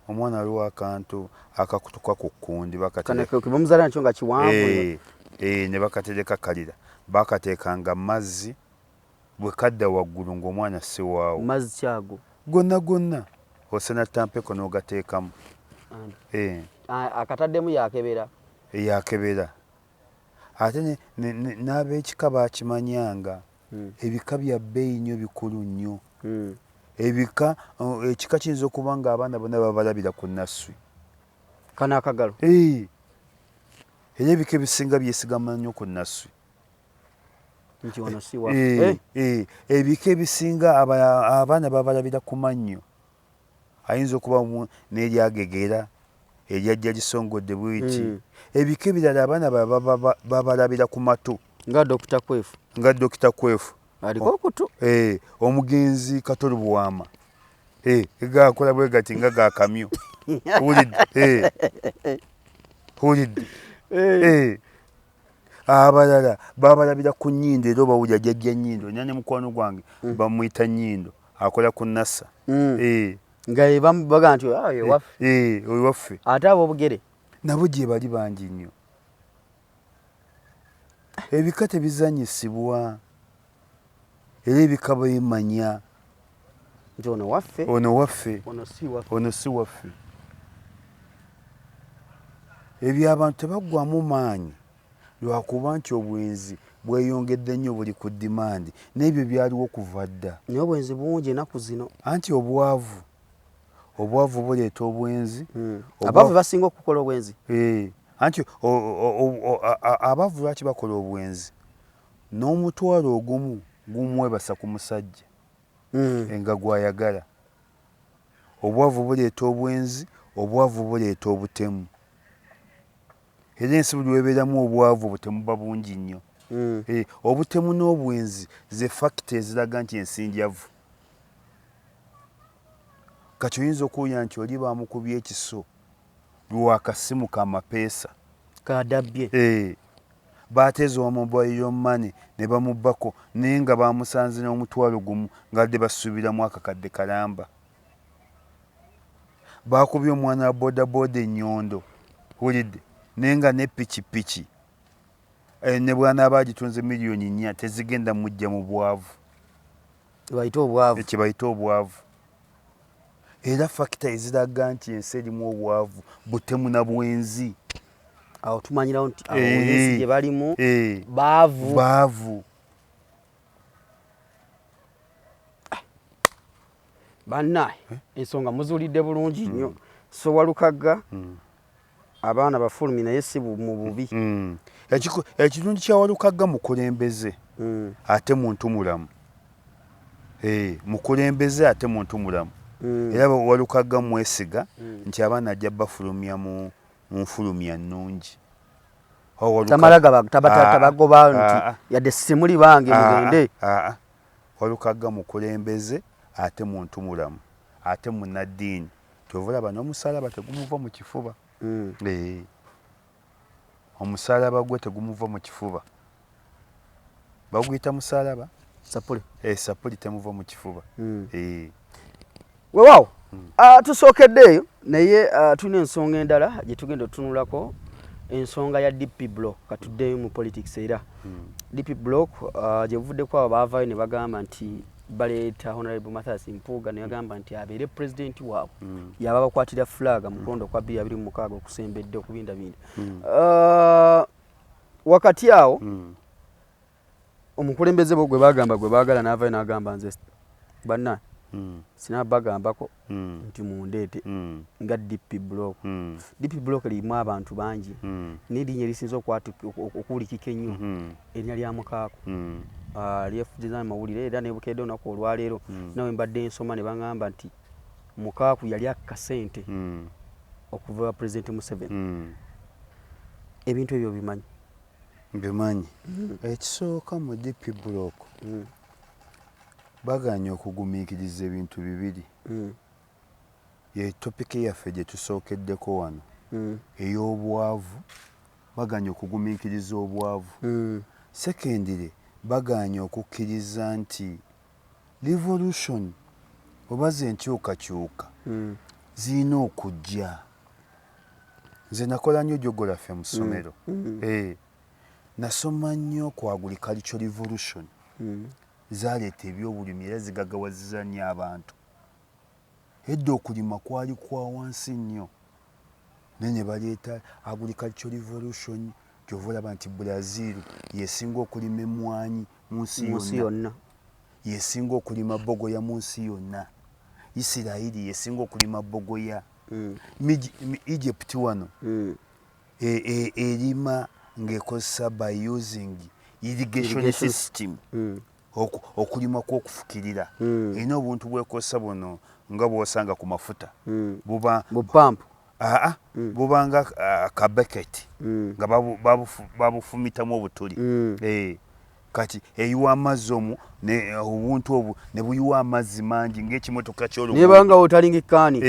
Omwana aliwo akantu akakutuka ku kkundi bakatereka. Kana bamuzaala nakyo nga kiwanvu. Ne bakatereka kalira. Bakateekanga mazzi bwe kadda waggulu ng'omwana si waawo. Mazzi kyago. Gonna. Osena tampeko n'ogateekamu. Akataddemu yakebera. Yakebera. Ate n'ab'ekika baakimanyanga. Ebika bya bbeeyi nnyo bikulu nnyo. Ebika ekika kiyinza okuba nga abaana bonna babalabira ku nasswi. Kana akagalo. Era ebika ebisinga byesigama nnyo ku nasswi. Nti ono si waffe. Ebika ebisinga abaana babalabira ku mannyo. Ayinza okuba n'eryagegera eryajja lisongodde bw'eki. Ebika ebirala abaana babalabira ku matu. Nga Dr. Kwefu. Aliko okutu. Omugenzi Katolu Buwama. Gakola bwe gati nga gakamyo. Hulidde. Abalala babalabira ku nnyindo era obawulya jjajja nnyindo. Nane mukwano gwange bamuyita nnyindo. Akola ku nassa. Nga baga nti ewaffe. Ewaffe. Ate ab'obugere. Nabo gye bali bangi nnyo. Ebika tebizanyisibwa. era ebika bimanya nti ono waffe ono si waffe. Ebyo abantu tebaggwamu maanyi lwakuba nti obwenzi bweyongedde nnyo buli ku dimandi n'ebyo byaliwo kuva dda. naye obwenzi bungi ennaku zino. Anti obwavu buleeta obwenzi. Abaavu basinga okukola obwenzi. Anti abaavu lwaki bakola obwenzi? N'omutwalo ogumu gumwebasa ku musajja nga gwayagala. Obwavu buleeta obwenzi, obwavu buleeta obutemu. Era ensi buli webeeramu obwavu obutemu buba bungi nnyo. Obutemu n'obwenzi ze fakita eziraga nti ensi ndyavu. Kati oyinza okuwulira nti oli bamukubye ekiso lwakasimu ka mapeesa kadabbye. Baateeza owa mobile money ne bamubbako naye nga bamusanze n'omutwalo gumu ng'adde basuubiramu akakadde kalamba. Baakubye omwana wa bodaboda ennyondo wulidde naye nga ne pikipiki ne bw'anaaba agitunze miliyoni 4 tezigenda mujja mu bwavu. Kibayita obwavu. Era fakita eziraga nti ensi erimu obwavu butemu na bwenzi. Awo tumanyirawo nti ensi gye balimu baavu. Bannaye ensonga muzuulidde bulungi nnyo. So Walukagga abaana bafulumi naye si mu bubi. Ekirungi kya Walukagga mukulembeze ate muntu mulamu. Mukulembeze ate muntu mulamu. Era Walukagga mwesiga nti abaana ajja bafulumya mu nfulumya nnungi. Tamala tabagoba nti yadde simuli bange mugende. Walukagga mukulembeze ate muntu mulamu ate munnaddiini. Kyovulaba n'omusalaba tegumuva mu kifuba. Omusalaba gwe tegumuva mu kifuba. Baguyita musalaba? Sapuli. Sapuli temuva mu kifuba. Weewaawo tusookeddeeyo naye tulina ensonga endala gye tugenda otunulako, ensonga ya DP Block. Katuddeyo mu politics era DP Block gye buvuddeko abo baavaayo ne bagamba nti baleeta Honorable Mathias Mpuuga ne bagamba nti abeere pulezidenti waabwe yaba bakwatira fulaga mu kulonda kwa 2026 okusembedde okubindabinda. Wakati awo omukulembeze bo gwe baagala n'avaayo n'agamba nze banna sinabagambako nti mundeete nga DP Block. DP Block erimu abantu bangi n'erinnya erisinza okuwulikika ennyo erinnya lya mukaako lyefujjiza mu mawulire era nebukedde olunaku olwaleero nawe mbadde nsoma ne baŋŋamba nti mukaaku yali akasente okuva Pulezidenti Museveni. Ebintu ebyo bimanyi? Mbimanyi. Ekisooka mu DP Block baganye okugumiikiriza ebintu bibiri. Ye topiki yaffe gye tusookeddeko wano ey'obwavu, baganye okugumiikiriza obwavu. Sekendire baganye okukkiriza nti revolution oba ze nkyukakyuka zirina okujja. Nze nakola nnyo geography mu ssomero. Nasoma nnyo ku agricultural revolution. Zaleeta ebyobulimi era zigagawaziza nnyo abantu. Edda okulima kwali kwa wansi nnyo naye ne baleeta agricultural revolution. Kyova olaba nti Brazil yesinga okulima emmwanyi mu nsi yonna, yesinga okulima bogoya mu nsi yonna. Isirayiri yesinga okulima bogoya. Egypt wano erima ng'ekozesa by using irrigation system. Okulima kw'okufukirira erina obuntu bw'ekozesa buno nga bw'osanga ku mafuta bupampu. Bubanga kabeketi nga babufumitamu obutuli. Kati eyiwa amazzi omwo obuntu obwo ne buyiwa amazzi mangi ng'ekimotoka ky'oluguudo. Nebanga otalinga ekkaani.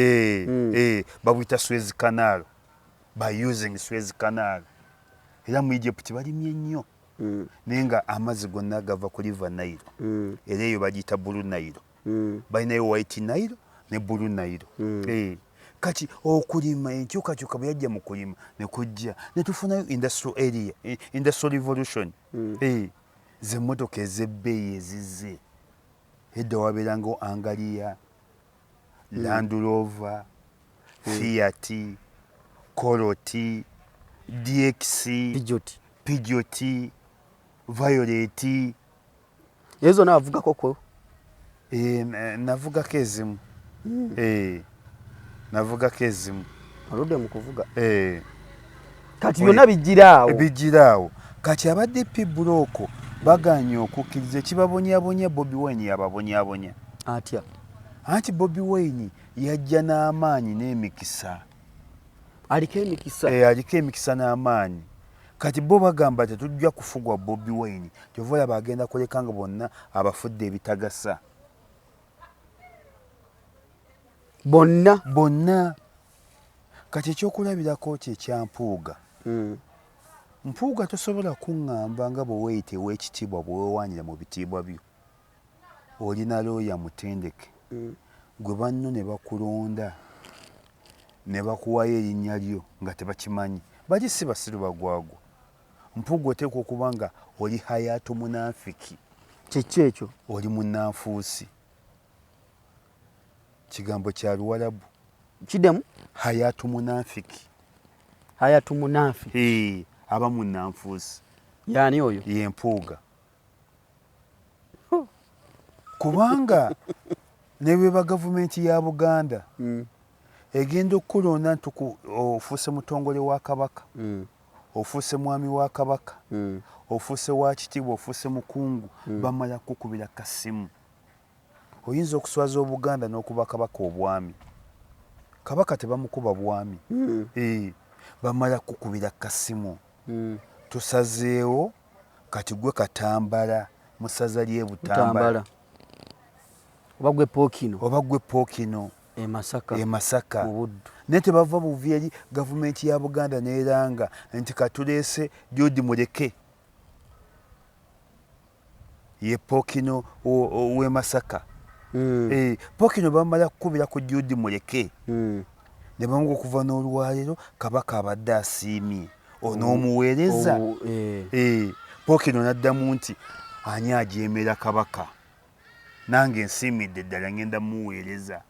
Babuyita Suez Canal, by using Suez Canal. Era mu Egypt balimye nnyo naye nga amazzi gonna gava ku River Nile. Era eyo bagiyita Blue Nile. Balinayo White Nile ne Blue Nile. Kati okulima enkyukakyuka bwe yajja mu kulima ne kujja ne tufunayo industrial revolution. Ze mmotoka ez'ebbeeyi ezizze edda wabeerangawo Anglia, Land Rover, Fiat, Coroti, DX, Peugeot, Violet. Ezo navuga koko. Navuga kezimu. Navuga kezimu. Aludde mu kuvuga. Kati byonna bijiraawo. Bijiraawo. Kati abadde P-Block baganye okukkiriza kibabonyabonya Bobi Wine yababonyabonya. Atya. Anti Bobi Wine yajja n'amaanyi n'emikisa. Aliko emikisa. Aliko emikisa n'amaanyi. Kati bo bagamba tetujja kufugwa Bobi Wine. Kyova bagenda kuleka nga bonna abafudde ebitagasa. Bonna. Kati ekyokulabirako ky'ekyampuuga. Mpuuga tosobola kuŋŋamba nga bwe weeyita ow'ekitiibwa bwe weewaanira mu bitiibwa byo. Olina looya mutendeke. Gwe banno ne bakulonda ne bakuwayo erinnya lyo nga tebakimanyi. Bali si basiru bagwagwa. Mpuuga oteekwa okuba nga oli hayaatu munafiki. Kiki ekyo? Oli munnanfuusi. Kigambo kya Luwarabu. Kidemu? Hayaatu munafiki. Hayaatu munafiki. Aba munnanfuusi. Yaani oyo? Ye mpuuga. Kubanga ne bwe ba gavumenti ya Buganda egenda okukulonda nti ofuuse mutongole wa Kabaka, ofuuse mwami wa Kabaka, ofuuse wa kitiibwa, ofuuse mukungu, bamala kukubira kasimu. Oyinza okuswaza Obuganda n'okuba Kabaka obwami. Kabaka tebamukuba bwami. Bamala kukubira kasimu. Tusazeewo kati gwe Katambala mu ssaza ly'e Butambala. Oba gwe Pookino. E Masaka. Naye tebava buvi eri gavumenti ya Buganda n'eranga nti katuleese Jude Muleke. Ye Pookino w'e Masaka. Pookino bamala kukubira ku Jude Muleke. Ne bamuga okuva n'olwaleero Kabaka abadde asiimye. Onoomuweereza. Pookino n'addamu nti ani ajeemera Kabaka? Nange nsiimidde ddala ngenda muweereza.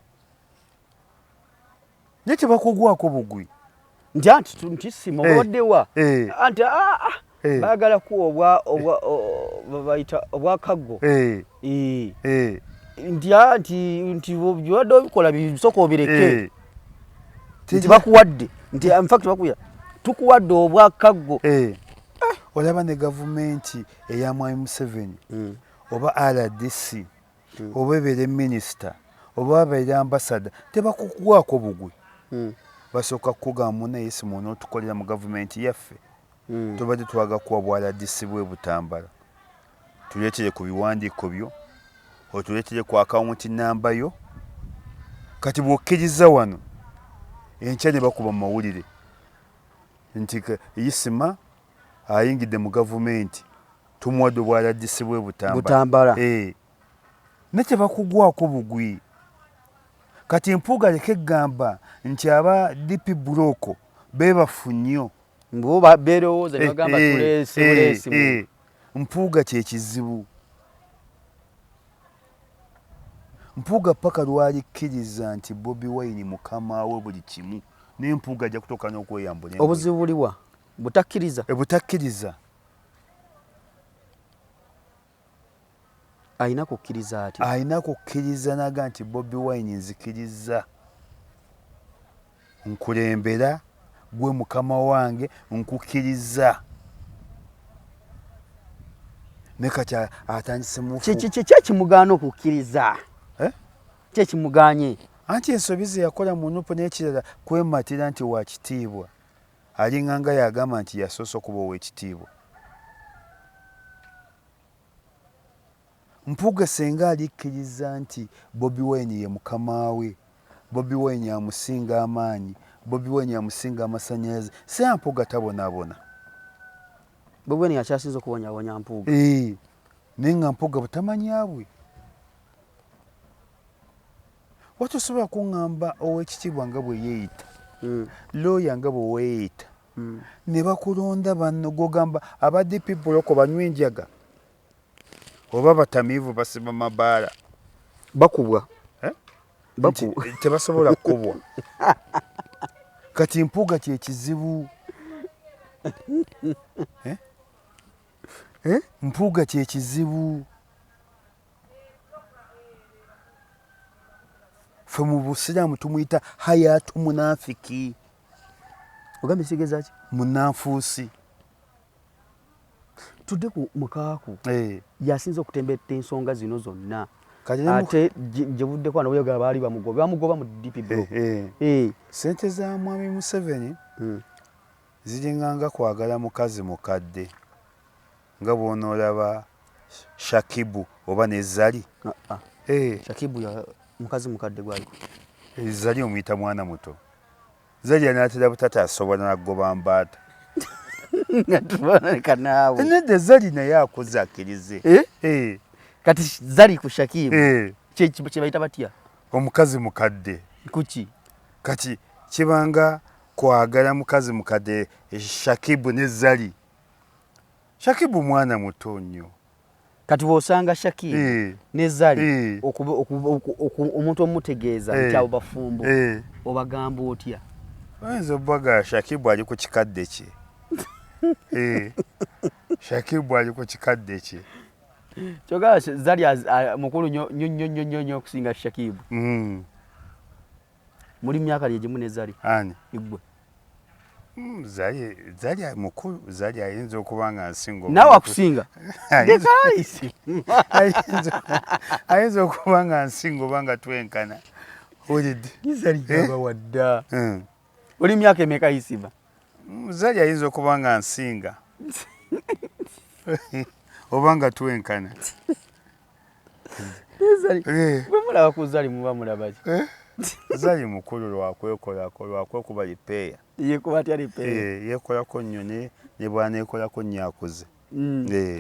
Naye tebakugwako bugwi. Nti sima obaddewa. Anti baagala kuwa obwakaggo. Nti byobadde obikola bisooka obireke. Nti bakuwadde. Nti in fact bakuya tukuwadde obwakaggo. Olaba ne gavumenti eya Mwai Museveni oba RDC oba ebeere minisita oba abeere ambasada tebakugwako bugwi. Basooka kukugamba munne Ismah n'otukolera mu gavumenti yaffe. Tubadde twaga kuwa bwa RDC bw'e Butambala. Tuleetere ku biwandiiko byo, otuleetere ku akawunti namba yo. Kati bw'okkiriza wano enkya ne bakuba mu mawulire nti Ismah ayingidde mu gavumenti tumuwadde obwa RDC bw'e Butambala. Ne tebakugwako bugwi. Kati Mpuuga leka eggamba nti aba P-Block beebafu nnyo. Bo beerowooza ne bagamba tuleesi. Mpuuga kye kizibu. Mpuuga paka lwalikkiriza nti Bobi Wine mukama we buli kimu. Naye Mpuuga ajja kutuuka n'okweyambula. Obuzibu buliwa? Butakkiriza? Butakkiriza. Ayina kukkiriza ati? Ayina kukkiriza naga nti Bobi Wine nzikiriza. Nkulembera gwe mukama wange nkukkiriza. Ne kati atandise mufu. Kyekimugaana okukkiriza? Kyekimuganye? Anti ensobi ze yakola mu Nuupu n'ekirala kwematira nti wa kitiibwa. Alinganga yagamba nti yasoose okuba ow'ekitiibwa. Mpuuga senga alikkiriza nti Bobi Wine ye mukama we, Bobi Wine amusinga amaanyi, Bobi Wine amusinga amasannyalaze, se Mpuuga tabonaabona. Bobi Wine yakyasinza okubonyabonya Mpuuga. Naye nga Mpuuga butamanyabwe. Watosobola kuŋŋamba ow'ekitiibwa nga bwe yeeyita, looya nga bwe weeyita, ne bakulonda banno gogamba abadde P-Block banywa enjaga oba batamiivu basiba mabaala. bakubwa tebasobola kukubwa kati mpuuga kyekizibu mpuuga kyekizibu fe mu busiraamu tumuyita hayatu munafiki ogambye sigeza ki munanfuusi tudde ku mukaaku yasinza okutembeta ensonga zino zonna ate gye buddeko ano boyoga baali bamugoba mu DP block sente za mwami Museveni ziringanga kwagala mukazi mukadde nga bw'onoolaba Shakibu oba ne Zali. Shakibu ya mukazi mukadde gwaliko Zali omuyita mwana muto. Zali anaatera butata asobola nagoba mbaata natuboneka naawe nedda Zali naye akoze akkirize kati Zali ku Shakibu kye bayita batya omukazi mukadde kuki kati kibanga kwagala mukazi mukadde Shakibu ne Zali. Shakibu mwana muto nnyo kati bw'osanga Shakibu ne Zali omuntu omutegeeza nti abo bafumbo obagamba otya? Oyinza obbaga Shakibu ali ku kikadde kye Shakibu ali ku kikadde kye kyogala Zali mukulu nnyo okusinga Shakibu. Muri myaka lye gimu ne Zali ani igwe Zali mukulu Zali ayinza okuba nga nsingo nawe akusinga ayinza okuba nga nsingo oba nga twenkana olidde Zali gaba wadda oli myaka emeka Ismah? Zali ayinza okuba nga nsinga oba nga twenkana Zali bwe mulaba ku Zali muba mulaba ki? Zali mukulu lwakwekuba lipeeya yekuba atya lipeeya yekolako nnyo ne bwaneekolako nnyo akuze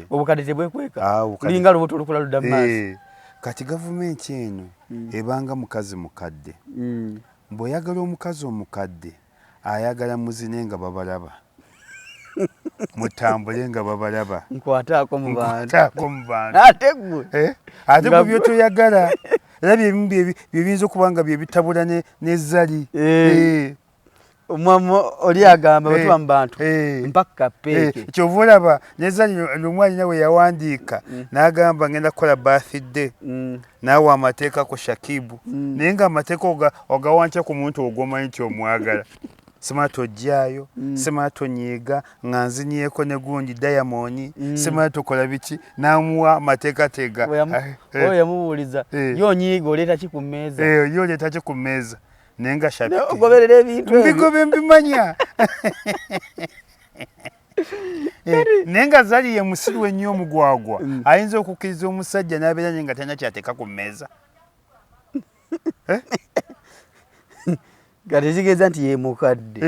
obukadde tebwekweka linga lubuto olukula ludda mu maaso. Kati gavumenti eno ebanga mukazi mukadde bw'oyagala omukazi omukadde ayagala muzine nga babalaba mutambule nga babalaba nkwataako mu bantu ate gwe byotoyagala era byebiyinza okuba nga byebitabula ne Zali omwami oli agamba batuba mu bantu mpaka peeke kyova olaba ne Zali lumu alina we yawandiika n'agamba ngenda kukola birthday naawe amateeka ku Shakibu naye nga amateeka ogawankya ku muntu ogwomanyi nti omwagala simala tojjaayo simala tonyiiga nga nzinyeeko ne gundi Diamond simala tokola biki n'amuwa amateekateeka oyo yamubuuliza yonyiiga oleeta ki ku mmeeza yoleeta ki ku mmeeza naye nga ogoberera ebintu mbigobe mbimanya naye nga Zali ye musiru ennyo omugwagwa ayinza okukkiriza omusajja n'abeera naye nga talina kyateeka ku mmeeza kati kitegeeza nti ye mukadde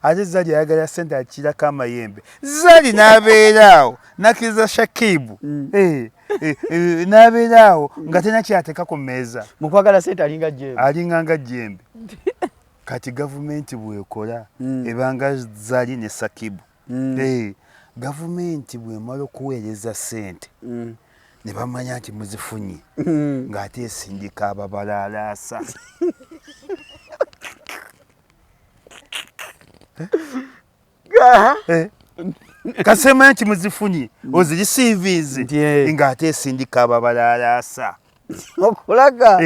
ate Zali ayagala ssente akirako amayembe. Zali n'abeera awo nakkiriza Shakibu n'abeera awo nga talina kyateeka ku mmeeza mu kwagala ssente alinga nga jjembe. Kati gavumenti bw'ekola ebanga Zali ne Shakibu gavumenti bw'emala okuweereza ssente ne bamanya nti muzifunye ng'ate esindika ababalalaasa kasemanya nti muzifunye ozirisiiviizi ng'ate esindika ababalalaasa okulaga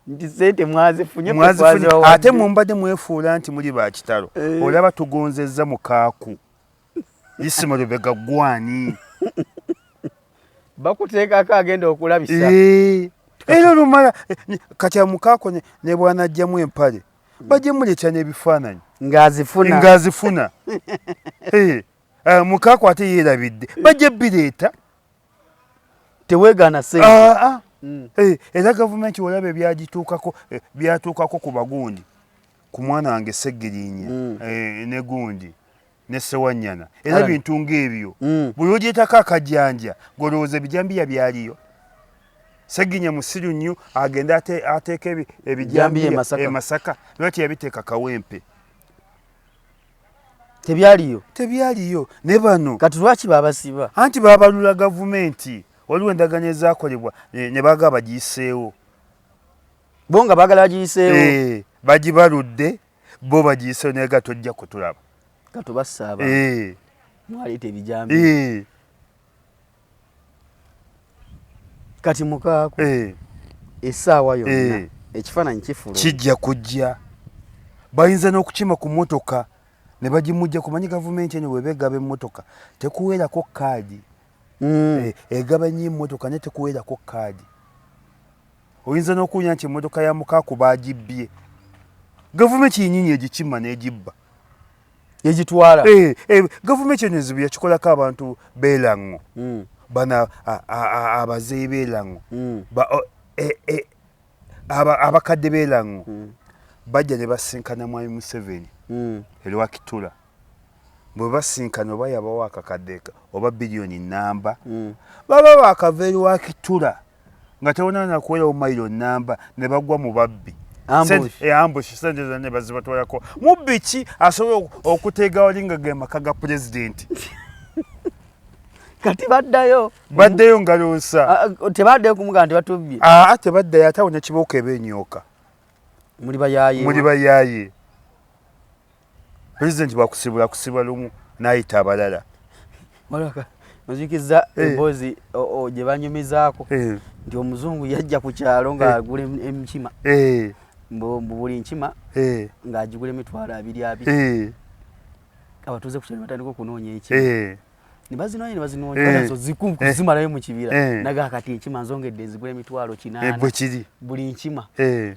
nti sente mwazifunye ate mumbadde mwefuula nti muli bakitalo olaba tugonzezza mukaaku Ismah Lubega gwani bakuteekako agenda okulabisa era olumala kati mukaaku ne bwanajjamu empale bajje muletya n'ebifaananyi ng'azifuna mukaaku ate yeerabidde bajje bireeta teweegaana sente era gavumenti olaba byatuukako ku bagundi ku mwana wange Seggirinya ne gundi ne Sewanyana era bintu ng'ebyo buli ogyetako akajjanja golowooza ebijambiya byaliyo. Seggirinya musiru nnyo agenda ateeka ebijambiya e Masaka lwaki yabiteeka Kawempe tebyaliyo ne bano kati lwaki babasiba anti babalula gavumenti waliwo endagaano ezaakolebwa ne baagala bagiyiseewo bo nga baagala bagiyiseewo bagibaludde bo bagiyiseewo naye ga tojja kutulaba katubassa abantu mwaleeta ebijambi kati mukaako essaawa yonna ekifaananyi kifuluma kijja kujja bayinza n'okukima ku mmotoka ne bagimujja kumanyi gavumenti eno bwebegaba emmotoka tekuweerako kaadi egaba nnyo emmotoka naye tekuweerako kaadi oyinza n'okuwunya nti emmotoka ya mukaaku baagibbye gavumenti yennyini egikima n'egibba egitwala gavumenti eno ezibu yakikolako abantu beerango bana abazeeyi beerango abakadde beerango bajja ne basinkana mwami Museveni Elwakitula bwe basinkana oba yabawo akakadde oba biliyoni namba baba baakava Elwakitula nga tewona nakuwerawo mayiro namba ne bagwa mu babbi ambush sente zonna ne bazibatwalako mubbi ki asobola okuteega wali nga ge maka ga pulezidenti kati baddayo ngaloosa tebaddayo kumugaa nti batubbye tebaddayo ate awo nekibuuka eba enyooka muli bayaaye pulezidenti kusibula lumu n'ayita abalala ozikiza emboozi gye banyumizaako nti omuzungu yajja ku kyalo ng'agula emikima buli nkima ng'agigula $20 abatuuze ku kyalo batandika okunoonya ekima ne bazinoonya zimalayo mu kibira naga kati enkima nzongedde ezigula $800 buli nkima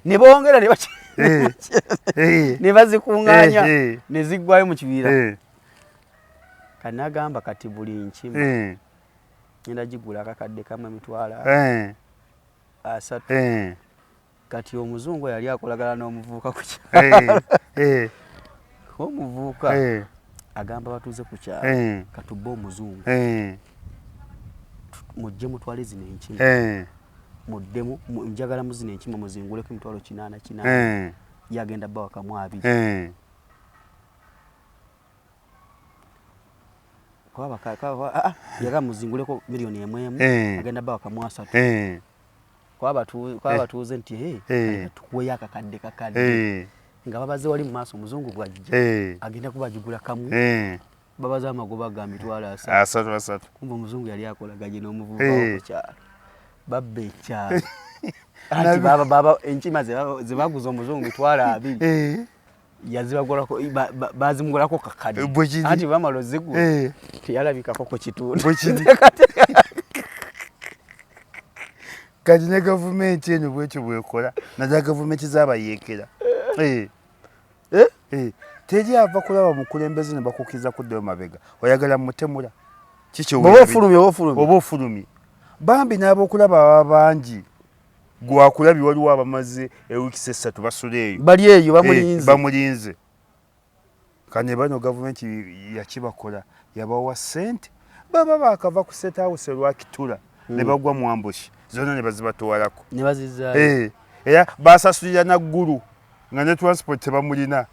ne bongera ne bazikuŋŋaanya ne ziggwayo mu kibira kati nagamba kati buli nkima ngenda gigula akakadde kamwe $30 kati omuzungu yali akolagana n'omuvubuka ku kyalo omuvubuka agamba batuuze ku kyalo katubbe omuzungu mujje mutwale zino enkima muddemu njagala muzino enkima muzinguleko $80 yagenda bba wakamu 2 yaga muzinguleko $1,000,000 agenda bba wakamu 3 kwa batuuze nti tukuweyo akakadde kakadde nga babaze wali mu maaso omuzungu bwajja agenda kubagigula kamu babaze amagoba ga $3 kumba omuzungu yali akolaganye n'omuvubuka ku kyalo babba ekyalo anti baba enkima zebaguza omuzungu $20 yazibagulako bazimugulako kakadde anti bamala ozigula teyalabikako ku kitundu kati ne gavumenti eno bwekyo bwekola naza gavumenti z'abayeekera teri ava kulaba mukulembeze ne bakukiza kuddayo mabega oyagala mutemula oba ofulumye bambi n'abokulaba aba bangi gwakulabye waliwo abamaze ewiikisi 3 basula eyo bali eyo bamulinze kane bano gavumenti yakibakola yabawa ssente baba baakava ku State House Elwakitula ne bagwa mu ambush zonna ne bazibatwalako ne bazizaayo era basasulira naggulu nga ne transport tebamulina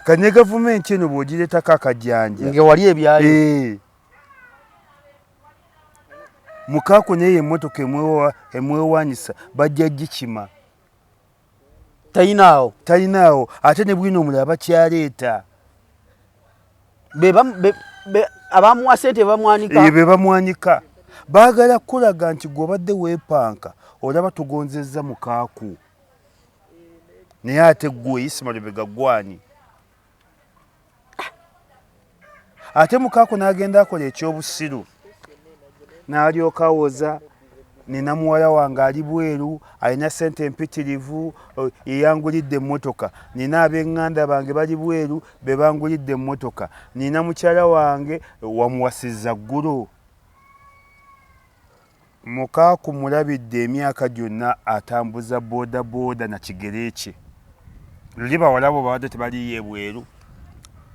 kane gavumenti eno bw'ogireetako akajjanja nge wali ebyayo mukaako naye emmotoka emwewaanyisa bajja gikima talinawo ate ne bwino omulala bakyaleeta abamuwa sente bamwanika baagala kulaga nti gw'obadde weepanka olaba tugonzezza mukaaku naye ate gwe Ismah Lubega gwani ate mukaaku n'agenda akola ekyobusiru n'alyoka awoza nina muwala wange ali bweru alina ssente empitirivu eyangulidde emmotoka nina ab'eŋŋanda bange bali bweru be bangulidde emmotoka nina mukyala wange wamuwasizza ggulo mukaaku mulabidde emyaka gyonna atambuza boodabooda na kigere kye luli bawalabo babadde tebaliyo ebweru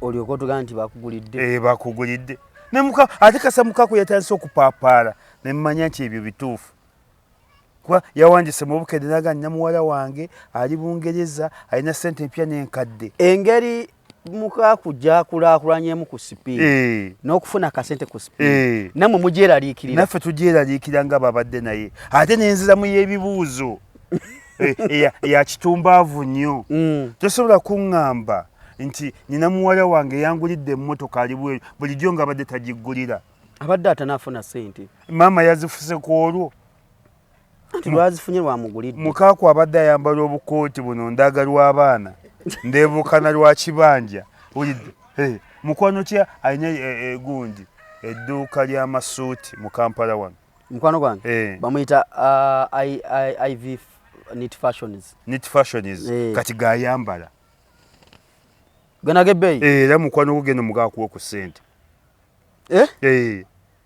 olyoka otugamba nti bakugulidde bakugulidde ate kasa mukaaku yatandise okupaapaala ne mmanya nti ebyo bituufu kuba yawandise mu bukedde naga nina muwala wange ali Bungereza alina ssente empya n'enkadde engeri muka kujja kulaakulanyemu ku sipiidi n'okufuna akasente ku sipiidi nammwe mugyeraliikirira naffe tugyeraliikira nga babadde naye ate n'enziramu y'ebibuuzo ya kitumbaavu nnyo tosobola kuŋŋamba nti nina muwala wange yangulidde emmotoka ali bweru bulijjo nga abadde tagiggulira abadde atanaafuna ssente maama yazifuse ku olwo nti lwazifunye lwamugulidde mukaaku abadde ayambala obukooti buno ndagalwa abaana ndeebukana lwa kibanja mukwano ki alina gundi edduuka ly'amasuuti mu Kampala wano mukwano gwange bamuyita iv knit fashions kati gayambala ganag'ebbeeyi era mukwano gwo genda mugaakuwa ku ssente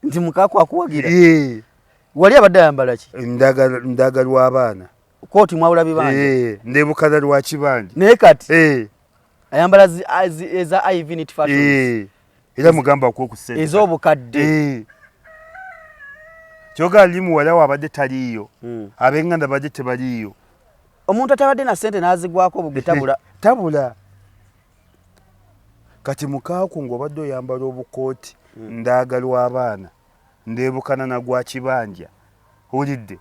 nti mukaaku akuwagira wali abadde ayambala ki ndagalwa abaana kooti mwawula bibanja ndeebukana lwa kibanja naye kati ayambala eza iv knit fashions era mugamba akuwa ku ssente ez'obukadde kyoga ali muwala we abadde taliiyo ab'enganda badde tebaliiyo omuntu atabadde na ssente n'azigwako obugwe tabula kati mukaaku ng'obadde oyambala obukooti ndaagalwa abaana ndeebukana na gwa kibanja olidde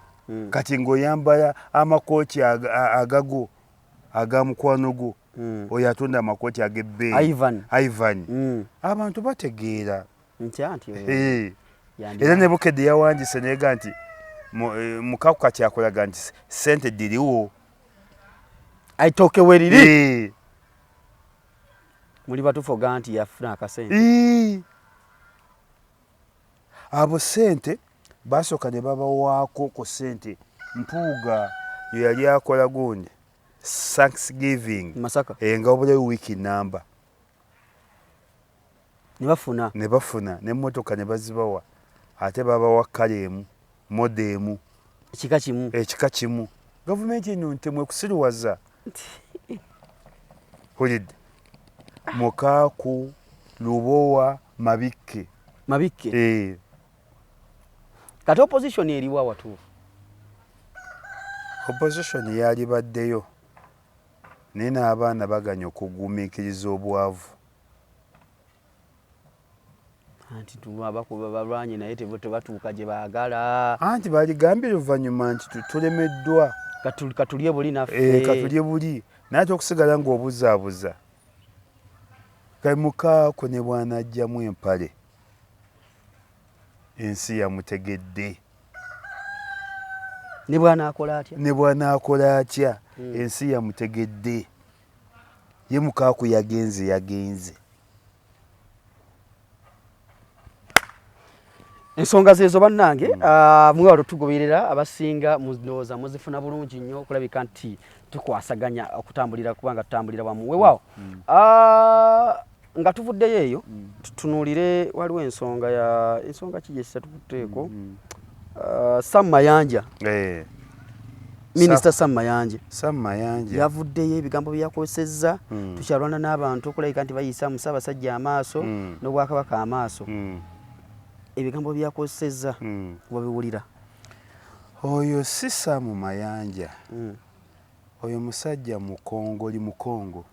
kati ng'oyambala amakooti agago aga mukwano gwo oyo atunda amakooti ag'ebbeeyi Ivan abantu bategeera era ne bukedde yawandiise neega nti mukaaku kati akolaga nti ssente diriwo aitooke we riri muli batufoga nti yafuna akasente abo ssente basooka ne babawaako ku ssente mpuuga yo yali akola gundi Thanksgiving Masaka nga obulayo wiiki namba ne bafuna n'emmotoka ne bazibawa ate babawa kale emu moda emu ekika kimu gavumenti eno ntemwe kusiruwaza olidde mukaaku lubowa mabikke kati opposition eriwa watuufu opposition yali baddeyo naye n'abaana baganya okugumiikiriza obwavu anti balwanyi naye tebatuuka gye baagala anti baligambye oluvannyuma nti tulemeddwa katulye buli naffe katulye buli naye ate okusigala ng'obuzaabuza kaimukaako ne bwanajjamu empale ensi yamutegedde ne bwanaakola atya ensi yamutegedde ye mukaaku yagenze ensonga zeezo bannange mwe tugoberera abasinga muzooza muzifuna bulungi nnyo okulabika nti tukwasaganya okutambulira kubanga tutambulira wamu weewaawo nga tuvuddeyo eyo tutunuulire waliwo ensonga ki gyesisa tukuteeko Sam Mayanja Minisita Sam Mayanja yavuddeyo ebigambo byakozesezza tukyalwana n'abantu okulabika nti bayisa Musaabasajja amaaso n'Obwakabaka amaaso ebigambo byakozesezza wabiwulira oyo si Sam Mayanja oyo musajja mukongo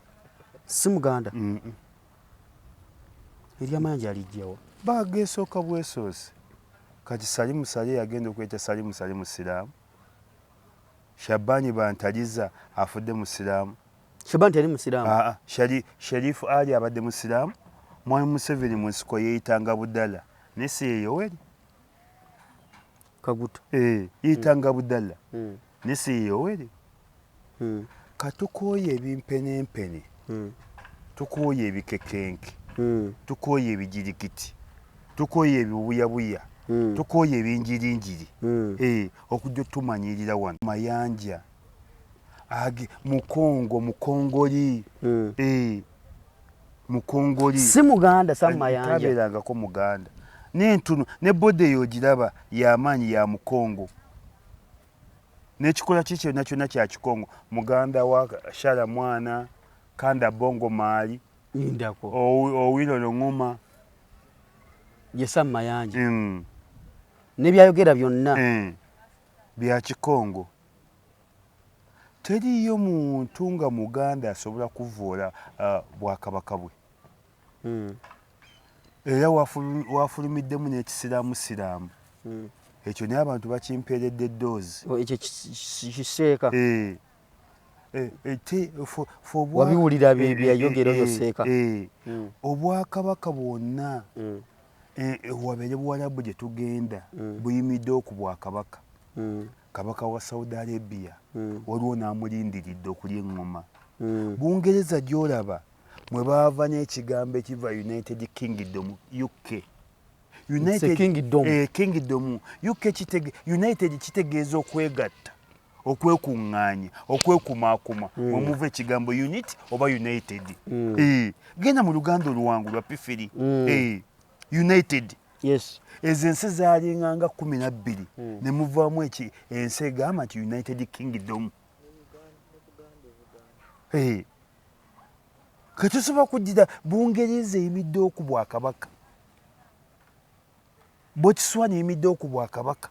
si Muganda eryamayanja alijjawa bagesooka bwesoose kati Salimu Sale yagenda okweta Salimu Sale musiraamu Shabani Bantaliza afudde musiraamu Shabani tali musiraamu Sherifu Ali abadde musiraamu Mwami Museveni mu nsiko yeeyitanga Budala nesi Yoweri Kaguta yeeyitanga Budala nesi Yoweri katukooye ebimpenempene tukooye ebikekenke tukooye ebijirikiti tukooye ebibuyabuya tukooye ebinjirinjiri okujja tumanyirira wano Mayanja mukongoli si Muganda Sam Mayanja tabeerangako Muganda n'entuno ne bode yogiraba y'amaanyi ya Mukongo n'ekikola kye kyonna kya Kikongo Muganda wa Shala Mwana Kanda Bongo Maali Owilo Longoma ye Sam Mayanja ne byayogera byonna bya Kikongo teriyo muntu nga Muganda asobola kuvoola bwakabaka bwe. Era wafulumiddemu n'ekisiraamu. Ekyo naye abantu bakimpeeredde eddoozi. Ekyo kiseeka. Wabiwulira byayogera oyo seeka. Obwakabaka bwonna wabeere Buwarabu gye tugenda buyimiddewo ku bwakabaka. Kabaka wa Saudi Arabia waliwo n'amulindiridde okulya eŋŋoma. Bungereza gy'olaba mwe baava n'ekigambo ekiva United Kingdom UK. Kingdom UK United kitegeeza okwegatta, okwekuŋŋaanya, okwekumaakuma mwe muva ekigambo unit oba United. Genda mu Luganda oluwangu lwa Pifiri. United. Yes. Ezo ensi zaalinga nga 12 ne muvaamu ensi egamba nti United Kingdom. Ketusobola kuddira Bungereza eyimiddewo ku bwakabaka, Botswana eyimiddewo ku bwakabaka,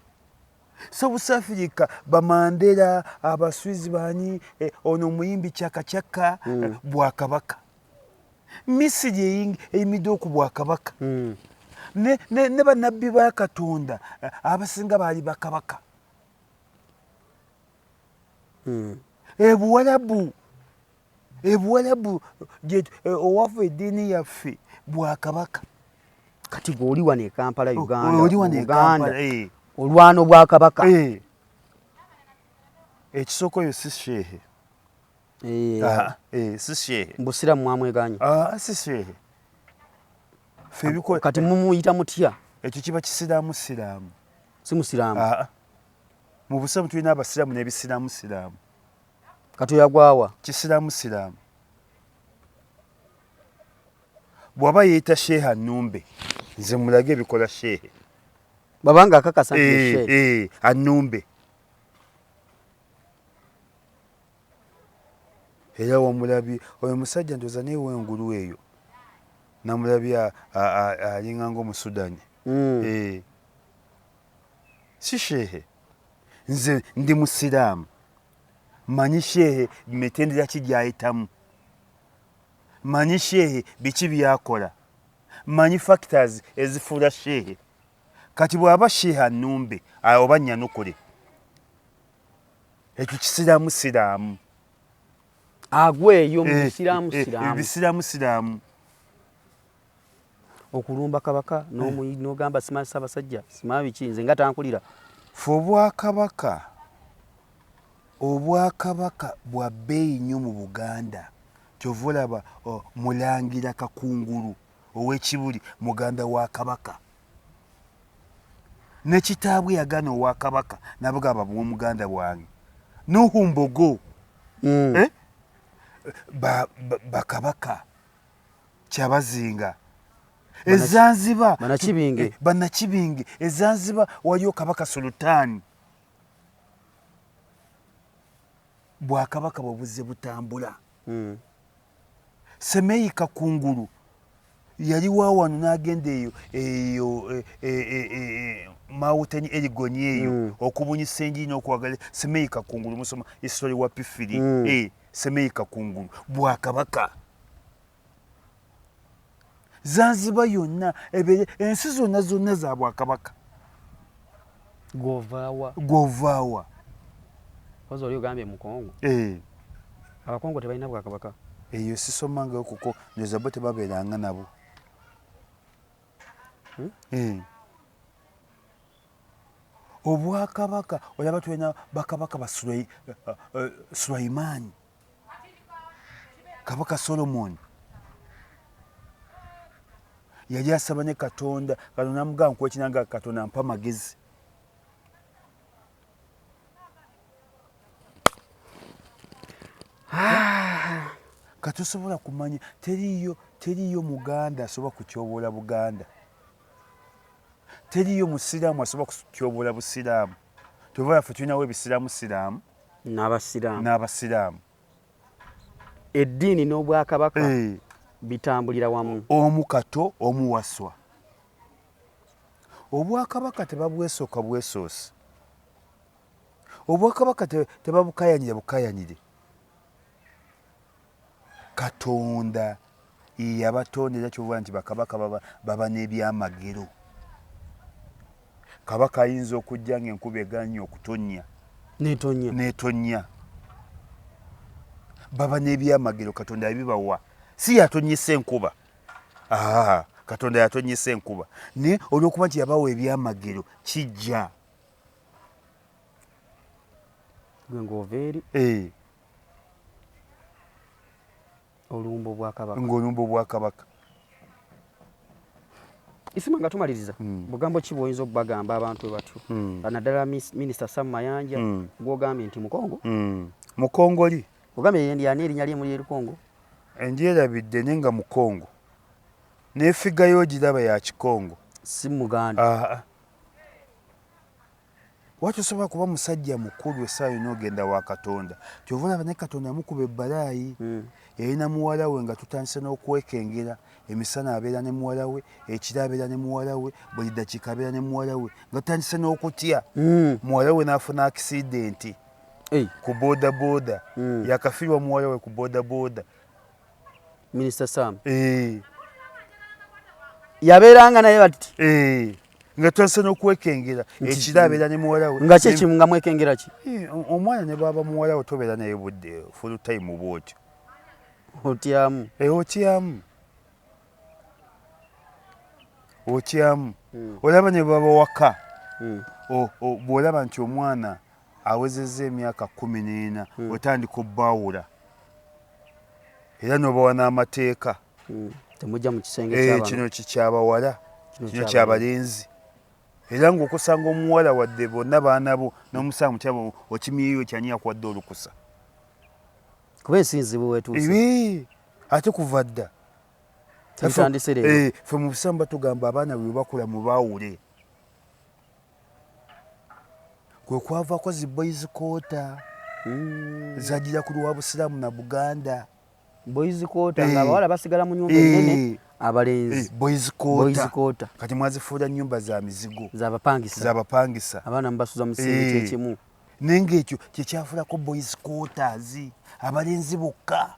South Africa bamandera, Abaswizi bani ono omuyimbi Chaka bwakabaka. Misiri eyimiddewo ku bwakabaka. Ne bannabbi ba Katonda abasinga baali bakabaka. Ebuwarabu owafu eddiini yaffe bwakabaka. Kati gweoli wano e Kampala Uganda olwano bwakabaka. Ekisooka oyo si sheehe. Si sheehe. Mbusiramu mwamweganye. Si sheehe. Kati mumuyita mutya? Ekyo kiba kisiraamu. Si musiraamu. Mu Busiraamu tulina abasiraamu n'ebisiraamu. Kati oyagwawa? Kisiraamu. Bw'aba yeeyita sheeha Annumbe, nze mulage ebikola sheehe. Babanga akakasa nti sheehe. Annumbe. Era wamulabye oyo musajja ndoza naye w'engulu eyo. Namulabye alinga ng'Omusudani. Si sheehe. Nze ndi musiraamu. Manyi sheehe mitendera ki gy'ayitamu. Manyi sheehe biki byakola. Manyi factors ezifuula sheehe. Kati bw'aba sheehe Annumbe oba Nyanukule, ekyo kisiraamu. Agweyo mu bisiraamu. Okulumba kabaka n'ogamba simanyi Ssaabasajja simanyi biki, nze nga tankulira. Fe obwakabaka bwa bbeeyi nnyo mu Buganda. Kyova olaba Mulangira Kakungulu ow'Ekibuli muganda wa Kabaka. Ne kitaabwe yagana owa Kabaka n'abagamba bw'omuganda bwange. Nuhu Mbogo bakabaka Kyabazinga. Ezanzibar Bannakibinge. Ezanzibar waliyo Kabaka Sultani. Bwakabaka bwe butambula. Semeyi Kakungulu yali wawano n'agenda eyo Mountain Erigoni eyo okubunyisa enjiri n'okwagala. Semeyi Kakungulu musoma history wa Pifiri. Semeyi Kakungulu bwakabaka. Zanzibar yonna ensi zonna za bwakabaka. Govaawa. Wazo oli ogambye Mukongo. Abakongo tebalina bwakabaka. Eyo sisomangayo kuko ndoza bo tebabeeranga nabo. Obwakabaka olaba tulina bakabaka ba Sulaiman, Kabaka Solomon. Yali asaba ne Katonda, Katonda amugamba nkwekiranga Katonda ampa magezi. Katusobola kumanya teriyo Muganda asobola kutyoboola Buganda. Teriyo musiraamu asobola kutyoboola busiraamu. Tuva yaffe tulinawo ebisiraamu n'abasiraamu. Eddiini n'obwakabaka bitambulira wamu. Omu kato omu waswa. Obwakabaka tebabwesooka bwesoose. Obwakabaka tebabukaayanire bukaayanire. Katonda yabatondera kyova nti bakabaka baba n'ebyamagero. Kabaka ayinza okujja ng'enkuba eganye okutonnya n'etonnya. Baba n'ebyamagero Katonda yabibawa. Si yatonyesa enkuba. Katonda yatonyesa enkuba. Ne olw'okuba nti yabawa ebyamagero kijja. Gwe ng'ova eri olumbo bwakabaka. Ng'olumbo bwakabaka. Isima nga tumaliriza bugambo ki bw'oyinza okubagamba abantu batyo naddala minisita Sam Mayanja gw'ogambye nti mukongo mukongoli ogambye yani erinnya lye muli erukongo endyerabidde nenga mukongo nefigayo ogiraba ya kikongo si muganda. Watu osobola kuba musajja mukulu essaawa yonna ogenda wa Katonda kyova olaba ne Katonda yamukuba ebbalaayi yalina muwala we nga tutandise n'okwekengera emisana abeera ne muwala we ekiro abeera ne muwala we buli ddakiika abeera ne muwala we nga tutandise n'okutya muwala we n'afuna akisidenti ku boodabooda yakafirwa muwala we ku boodabooda. Minisita Sam yabeeranga naye bati nga tutandise n'okwekengera ekiro abeera ne muwala we nga kyekimu nga mwekengera ki omwana ne baba muwala we tobeera naye budde full time bwotyo otyamu otyamu olaba ne baba waka bw'olaba nti omwana awezezza emyaka 14 otandika obbawula era n'obawa n'amateeka temujja mu kisenge kino kikyabawala kino kyabalenzi era ng'okusanga omuwala wadde bonna baana bo n'omusawo mukyabo okimyeyo kyani yakuwadde olukusa kuba ensinzi bwewetuuse ate kuva dda tutandise leero ffe mu busamba tugamba abaana bwe bakula mu baawule kwe kwavaako zi boys quarter zagira ku lwa busiraamu na Buganda. Boys quarter nga abawala basigala mu nyumba ennene abalenzi boys quarter kati mwazifuula nnyumba za mizigo z'abapangisa abaana mubasuza mu kiseera kyekimu nenga ekyo kyekyafulako boys quarters abalenzi bokka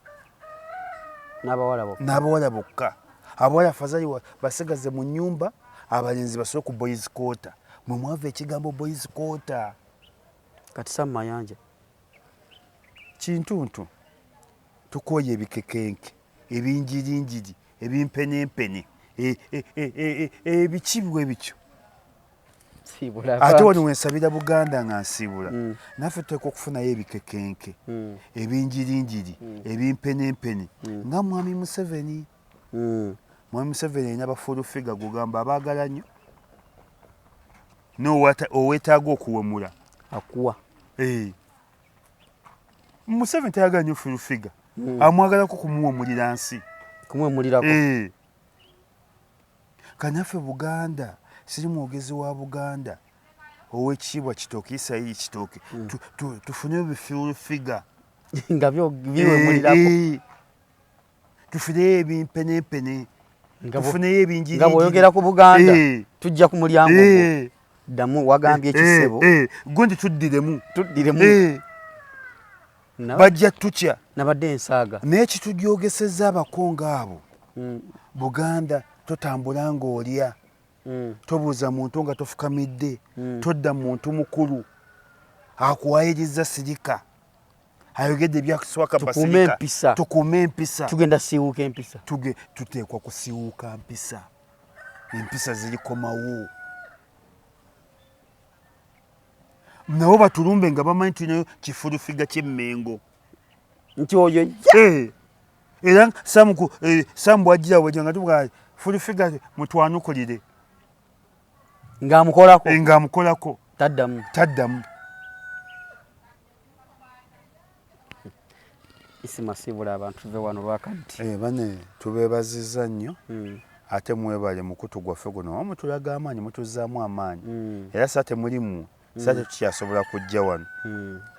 n'abawala bokka. Abawala fazali basigaze mu nnyumba abalenzi basole ku boys quarter. Mwe mwava ekigambo boys quarter kati Sam Mayanja kintuntu tukoye ebikekenke ebinjirinjiri ebimpenempene ebikibwe bityo ate wano wensabira Buganda nga nsiibula naffe tuteeka okufunayo ebikekenke ebinjirinjiri ebimpenempene nga Mwami Museveni. Mwami Museveni alina bafulufiga gugamba abaagala nnyo n'oweetaaga okuwemula akuwa. Museveni tayagala nnyo fulufiga amwagalako kumuwemulira nsi kumwemulirako. Kanaffe Buganda siri mwogezi wa Buganda ow'ekitiibwa Kitooke Isayiri Kitooke tufune bifulufiga nga biwemulirako tufuneyo ebimpenempene tufuneyo ebinjiri nga bw'oyogera ku Buganda tujja ku mulyango ddamu wagambye ekisebo gundi tuddiremu bajja tukya nabadde ensaaga naye kitujoogesezza abakongo abo Buganda totambula ng'olya tobuuza muntu nga tofukamidde todda muntu mukulu akuwayiriza sirika ayogedde ebyakuswaka basirika tukuume empisa tugenda siwuuka empisa tuteekwa kusiwuuka mpisa empisa zirikomawo nabo batulumbe nga bamanyi tulinayo kifulufiga ky'emmengo nti oyo era Samu bw'ajjira bwejja nga tuvuga fulufiga mutwanukulire ng'amukolako taddamu. Isima siibula abantu tuve wano lwakaddi bane tubeebazizza nnyo ate mwebale mukutu gwaffe guno wamu tulaga amaanyi mutuzzaamu amaanyi era saa temulimu saa tekikyasobola kujja wano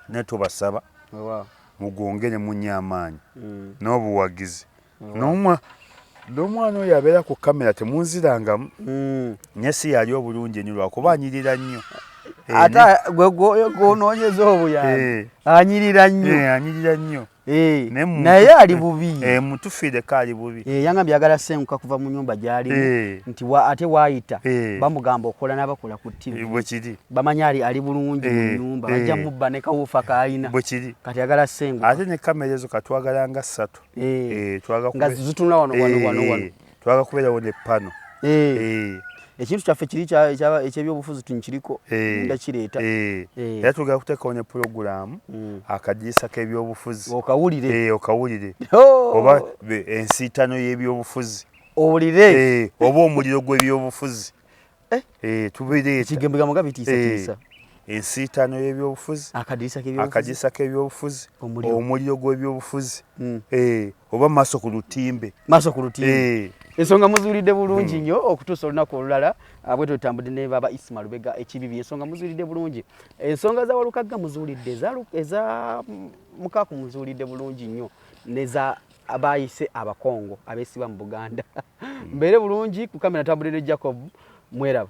naye tubasaba mugongere munye amaanyi n'obuwagizi n'omwana oyo abeera ku kamera temunzirangamu naye si yali obulungi ni lwakuba anyirira nnyo ate gwonoonyeza obuyambi anyirira nnyo naye ali bubi mutufire kali bubi yangambye agala senguka kuva mu nyumba gyali nti ate waayita bamugamba okola n'abakola ku TV bwekiri bamanya ali bulungi mu nyumba bajja mubba ne kawuufa kayina bwekiri kati agala senguka ate ne kamera ezo katwagala nga 3 nga zitunula wano twaga kubeerawo ne pano ekintu kyaffe kiri ekyebyobufuzi tunkiriko nga kireeta era tugenda kuteekawo ne pulogulaamu akadirisa k'ebyobufuzi okawulire oba ensiitano y'ebyobufuzi owulire oba omuliro gw'ebyobufuzi ekigambo nga bitiisatiisa ensiitano y'ebyobufuzi akadirisa k'ebyobufuzi omuliro gw'ebyobufuzi oba maaso ku lutimbe ensonga muzuulidde bulungi nnyo okutuusa olunaku olulala bwetyo tutambudde ne baba Ismah Lubega ekibibi ensonga muzuulidde bulungi ensonga za Walukagga muzuulidde eza Mukaaku muzuulidde bulungi nnyo neza abayise abakongo abeesiba mu Buganda mbeere bulungi ku kamera tambulire Jacob mweraba